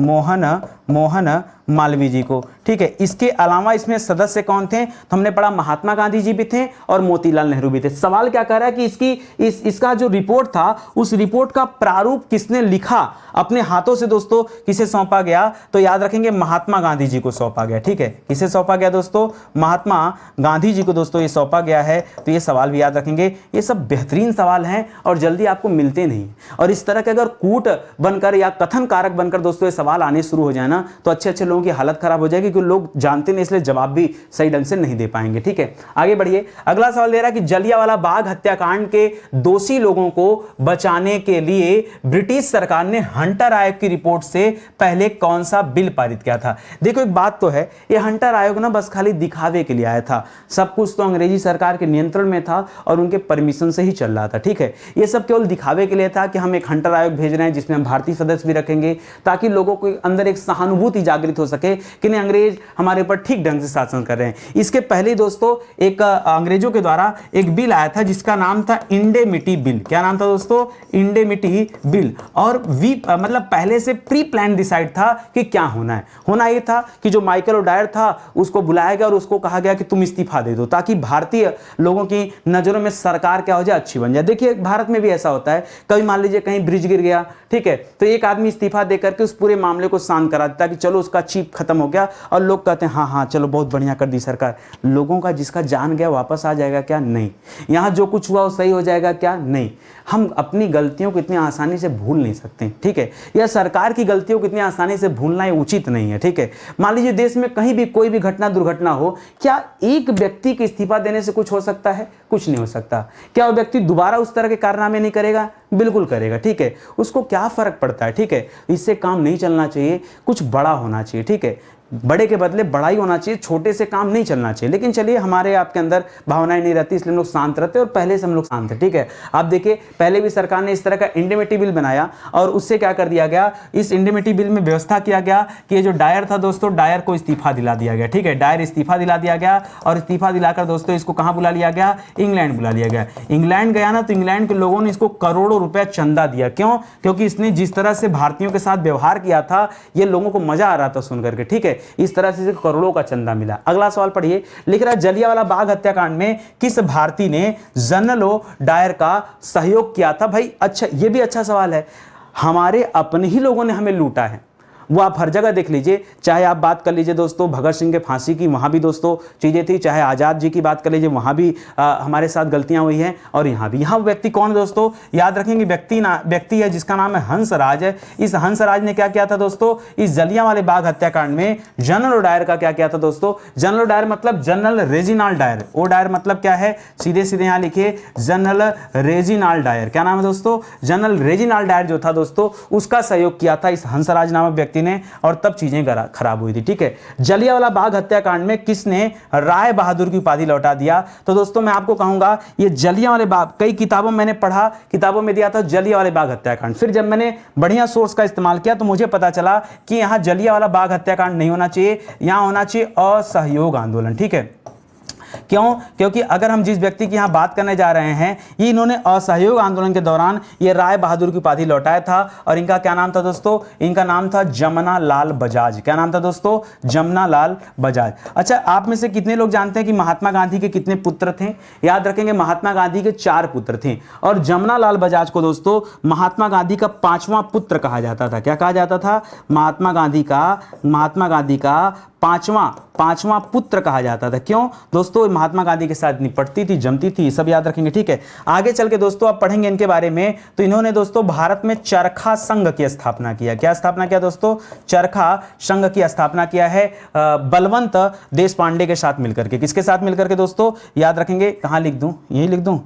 मोहन मालवीय जी को, ठीक है। इसके अलावा इसमें सदस्य कौन थे? तो हमने पढ़ा महात्मा गांधी जी भी थे और मोतीलाल नेहरू भी थे। सवाल क्या कह रहा है कि इसका जो रिपोर्ट था, उस रिपोर्ट का प्रारूप किसने लिखा अपने हाथों से दोस्तों, किसे सौंपा गया? तो याद रखेंगे महात्मा गांधी जी को सौंपा गया, ठीक है। किसे सौंपा गया दोस्तों? महात्मा गांधी जी को दोस्तों ये सौंपा गया है। तो ये सवाल भी याद रखेंगे। ये सब बेहतरीन सवाल हैं और जल्दी आपको मिलते नहीं, और इस तरह के अगर कूट बनकर या कथन कारक बनकर दोस्तों ये सवाल आने शुरू हो जाए ना, तो अच्छे अच्छे लोगों की हालत खराब हो जाएगी, क्योंकि लोग जानते नहीं, इसलिए जवाब भी सही ढंग से नहीं दे पाएंगे, ठीक है। आगे बढ़िए। अगला सवाल दे रहा है कि जलियांवाला बाग हत्याकांड के दोषी लोगों को बचाने के लिए ब्रिटिश सरकार ने हंटर आयोग की रिपोर्ट से पहले कौन सा बिल पारित किया था? देखो एक बात तो है, ये हंटर आयोग ना बस खाली दिखावे के लिए आया था। सब कुछ तो अंग्रेजी सरकार के नियंत्रण में था और उनके परमिशन से ही चल रहा था, ठीक है। ये सब केवल दिखावे के लिए था कि हम एक हंटर आयोग भेज रहे हैं जिसमें हम भारतीय सदस्य भी रखेंगे, ताकि लोगों के अंदर एक सहानुभूति जागृत हो सके कि नहीं, अंग्रेज हमारे ऊपर ठीक ढंग से शासन कर रहे हैं। इसके पहले दोस्तों एक अंग्रेजों के द्वारा एक बिल आया था जिसका नाम था इंडेमिटी बिल। क्या नाम था दोस्तों? Indemnity bill. और मतलब पहले से प्री प्लान डिसाइड था कि क्या होना है। होना यह था कि जो माइकल ओडायर था उसको बुलाया गया और उसको कहा गया कि तुम इस्तीफा दे दो, ताकि भारतीय लोगों की नजरों में सरकार क्या हो जाए, अच्छी बन जाए। देखिए भारत में भी ऐसा होता है, कभी मान लीजिए कहीं ब्रिज गिर गया, ठीक है, तो एक आदमी इस्तीफा देकर के उस पूरे मामले को शांत करा देता कि चलो उसका चीप खत्म हो गया, और लोग कहते हैं हाँ हाँ चलो बहुत बढ़िया कर दी सरकार। लोगों का जिसका जान गया वापस आ जाएगा क्या? नहीं। यहां जो कुछ हुआ वो सही हो जाएगा क्या? नहीं। हम अपनी गलतियों को इतनी आसानी से भूल नहीं सकते, ठीक है। या सरकार की गलतियों को इतनी आसानी से भूलना उचित नहीं है, ठीक है। मान लीजिए देश में कहीं भी कोई भी घटना दुर्घटना हो, क्या एक व्यक्ति के इस्तीफा देने से कुछ हो सकता है? कुछ नहीं हो सकता। क्या वो व्यक्ति दोबारा उस तरह के कारनामे नहीं करेगा? बिल्कुल करेगा, ठीक है। उसको क्या फर्क पड़ता है, ठीक है। इससे काम नहीं चलना चाहिए, कुछ बड़ा होना चाहिए, ठीक है। बड़े के बदले बड़ा ही होना चाहिए, छोटे से काम नहीं चलना चाहिए। लेकिन चलिए, हमारे आपके अंदर भावनाएं नहीं रहती, इसलिए हम लोग शांत रहते हैं और पहले से हम लोग शांत हैं, ठीक है। आप देखिए पहले भी सरकार ने इस तरह का इंडेमिटी बिल बनाया और उससे क्या कर दिया गया, इस इंडेमिटी बिल में व्यवस्था किया गया कि ये जो डायर था दोस्तों, डायर को इस्तीफा दिला दिया गया, ठीक है। डायर इस्तीफा दिला दिया गया और इस्तीफा दिलाकर दोस्तों इसको कहां बुला लिया गया? इंग्लैंड बुला लिया गया। इंग्लैंड गया ना, तो इंग्लैंड के लोगों ने इसको करोड़ों रुपया चंदा दिया। क्यों? क्योंकि इसने जिस तरह से भारतीयों के साथ व्यवहार किया था, ये लोगों को मजा आ रहा था सुन करके, ठीक है। इस तरह से करोड़ों का चंदा मिला। अगला सवाल पढ़िए, लिख रहा है जलियांवाला बाग हत्याकांड में किस भारतीय ने जनरल डायर का सहयोग किया था? भाई अच्छा, ये भी अच्छा सवाल है। हमारे अपने ही लोगों ने हमें लूटा है, वो आप हर जगह देख लीजिए। चाहे आप बात कर लीजिए दोस्तों भगत सिंह के फांसी की, वहाँ भी दोस्तों चीज़ें थी। चाहे आज़ाद जी की बात कर लीजिए, वहाँ भी हमारे साथ गलतियाँ हुई हैं। और यहाँ भी, यहाँ व्यक्ति कौन दोस्तों? याद रखेंगे व्यक्ति है जिसका नाम है हंसराज है। इस हंसराज ने क्या किया था दोस्तों? इस जलियांवाले बाग हत्याकांड में जनरल डायर का क्या किया था दोस्तों? जनरल डायर मतलब general Reginald Dyer. O Dyer मतलब क्या है? सीधे सीधे यहाँ लिखिए, जनरल रेजिनाल्ड डायर। क्या नाम है दोस्तों? जनरल रेजिनाल्ड डायर जो था दोस्तों, उसका सहयोग किया था इस हंसराज नामक व्यक्ति व्यक्ति ने, और तब चीजें खराब हुई थी। ठीक है, जलियांवाला बाग हत्याकांड में किसने राय बहादुर की उपाधि लौटा दिया? तो दोस्तों मैं आपको कहूंगा ये जलियांवाले बाग, कई किताबों में मैंने पढ़ा, किताबों में दिया था जलियांवाले बाग हत्याकांड, फिर जब मैंने बढ़िया सोर्स का इस्तेमाल किया तो मुझे पता चला कि यहां जलियांवाला बाग हत्याकांड नहीं होना चाहिए, यहां होना चाहिए असहयोग आंदोलन। ठीक है, क्यों? क्योंकि अगर हम जिस व्यक्ति की यहां बात करने जा रहे हैं, ये इन्होंने असहयोग आंदोलन के दौरान ये राय बहादुर की उपाधि लौटाया था, और इनका क्या नाम था दोस्तों? इनका नाम था जमना लाल बजाज। क्या नाम था दोस्तों? जमना लाल बजाज। अच्छा, आप में से कितने लोग जानते हैं कि महात्मा गांधी के कितने पुत्र थे? याद रखेंगे, महात्मा गांधी के 4 पुत्र थे, और जमना लाल बजाज को दोस्तों महात्मा गांधी का 5वां पुत्र कहा जाता था। क्या कहा जाता था? महात्मा गांधी का पांचवां पुत्र कहा जाता था। क्यों दोस्तों? महात्मा गांधी के साथ निपटती थी, जमती थी, सब याद रखेंगे। ठीक है, आगे चल के दोस्तों आप पढ़ेंगे इनके बारे में, तो इन्होंने दोस्तों भारत में चरखा संघ की स्थापना किया। क्या स्थापना किया दोस्तों? चरखा संघ की स्थापना किया है बलवंत देश पांडे के साथ मिलकर के। किसके साथ मिलकर के दोस्तों? याद रखेंगे, कहां लिख दूं? यही लिख दूं,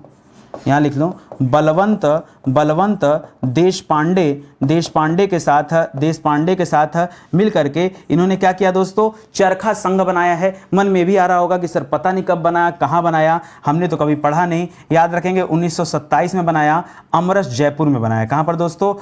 यहां लिख लो, बलवंत देश पांडे के साथ मिल करके इन्होंने क्या किया दोस्तों? चरखा संघ बनाया है। मन में भी आ रहा होगा कि सर पता नहीं कब बनाया, कहां बनाया, हमने तो कभी पढ़ा नहीं। याद रखेंगे 1927 में बनाया, अमरस जयपुर में बनाया। कहां पर दोस्तों?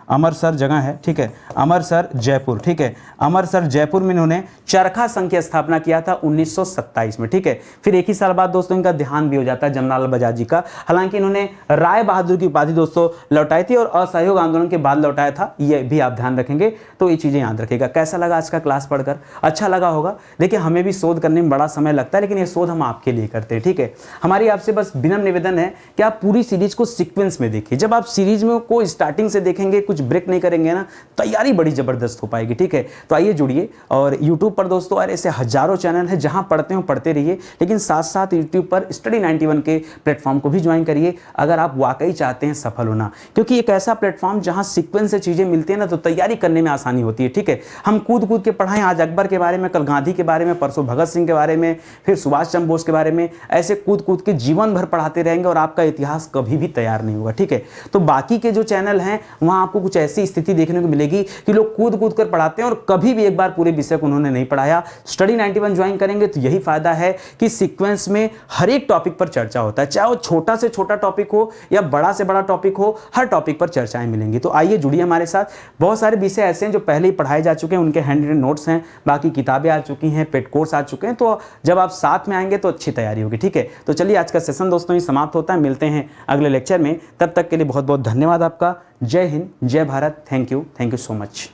अमरसर जगह है। ठीक है, अमरसर जयपुर। ठीक है, अमरसर जयपुर में इन्होंने चरखा संघ की स्थापना किया था 1927 में। ठीक है, फिर एक ही साल बाद दोस्तों इनका देहांत भी हो जाता है जमनालाल बजाज जी का। हालांकि इन्होंने राय बहादुर की उपाधि दोस्तों लौटाई थी, और असहयोग आंदोलन के बाद लौटाया था, ये भी आप ध्यान रखेंगे। तो ये चीजें याद रखिएगा। कैसा लगा आज का क्लास पढ़कर? अच्छा लगा होगा। देखिए, हमें भी शोध करने में बड़ा समय लगता है, लेकिन ये शोध हम आपके लिए करते हैं। ठीक है, हमारी आपसे बस विनम्र निवेदन है कि आप पूरी सीरीज को सीक्वेंस में देखिए। जब आप सीरीज में को स्टार्टिंग से देखेंगे, कुछ ब्रेक नहीं करेंगे ना, तैयारी बड़ी जबरदस्त हो पाएगी। ठीक है, तो आइए जुड़िए। और YouTube पर दोस्तों और ऐसे हजारों चैनल हैं, जहां पढ़ते हो पढ़ते रहिए, लेकिन साथ साथ YouTube पर स्टडी 91 के प्लेटफॉर्म को भी ज्वाइन करिए अगर आप वाकई चाहते हैं सफल होना। क्योंकि एक ऐसा प्लेटफॉर्म जहां सीक्वेंस से चीजें मिलती है ना, तो तैयारी करने में आसानी होती है। ठीक है, हम कूद कूद के पढ़ाएं, आज अकबर के बारे में, कल गांधी के बारे में, परसों भगत सिंह के बारे में, फिर सुभाष चंद्र बोस के बारे में, ऐसे कूद कूद के जीवन भर पढ़ाते रहेंगे और आपका इतिहास कभी भी तैयार नहीं होगा। ठीक है, तो बाकी के जो चैनल हैं वहां आपको कुछ ऐसी स्थिति देखने को मिलेगी कि लोग कूद कूद कर पढ़ाते हैं और कभी भी एक बार पूरे विषय को उन्होंने नहीं पढ़ाया। स्टडी 91 ज्वाइन करेंगे तो यही फायदा है कि सीक्वेंस में हर एक टॉपिक पर चर्चा होता है, चाहे वो छोटा से छोटा टॉपिक हो या बड़ा से बड़ा टॉपिक हो, हर टॉपिक पर चर्चाएं मिलेंगी। तो आइए जुड़िए हमारे साथ। बहुत सारे विषय ऐसे हैं जो पहले ही पढ़ाए जा चुके हैं, उनके हैंड रिटन नोट्स हैं, बाकी किताबें आ चुकी हैं, पेड कोर्स आ चुके हैं। तो जब आप साथ में आएंगे तो अच्छी तैयारी होगी। ठीक है, तो चलिए आज का सेशन दोस्तों ही समाप्त होता है। मिलते हैं अगले लेक्चर में, तब तक के लिए बहुत बहुत धन्यवाद आपका। जय हिंद, जय Bharat. Thank you so much.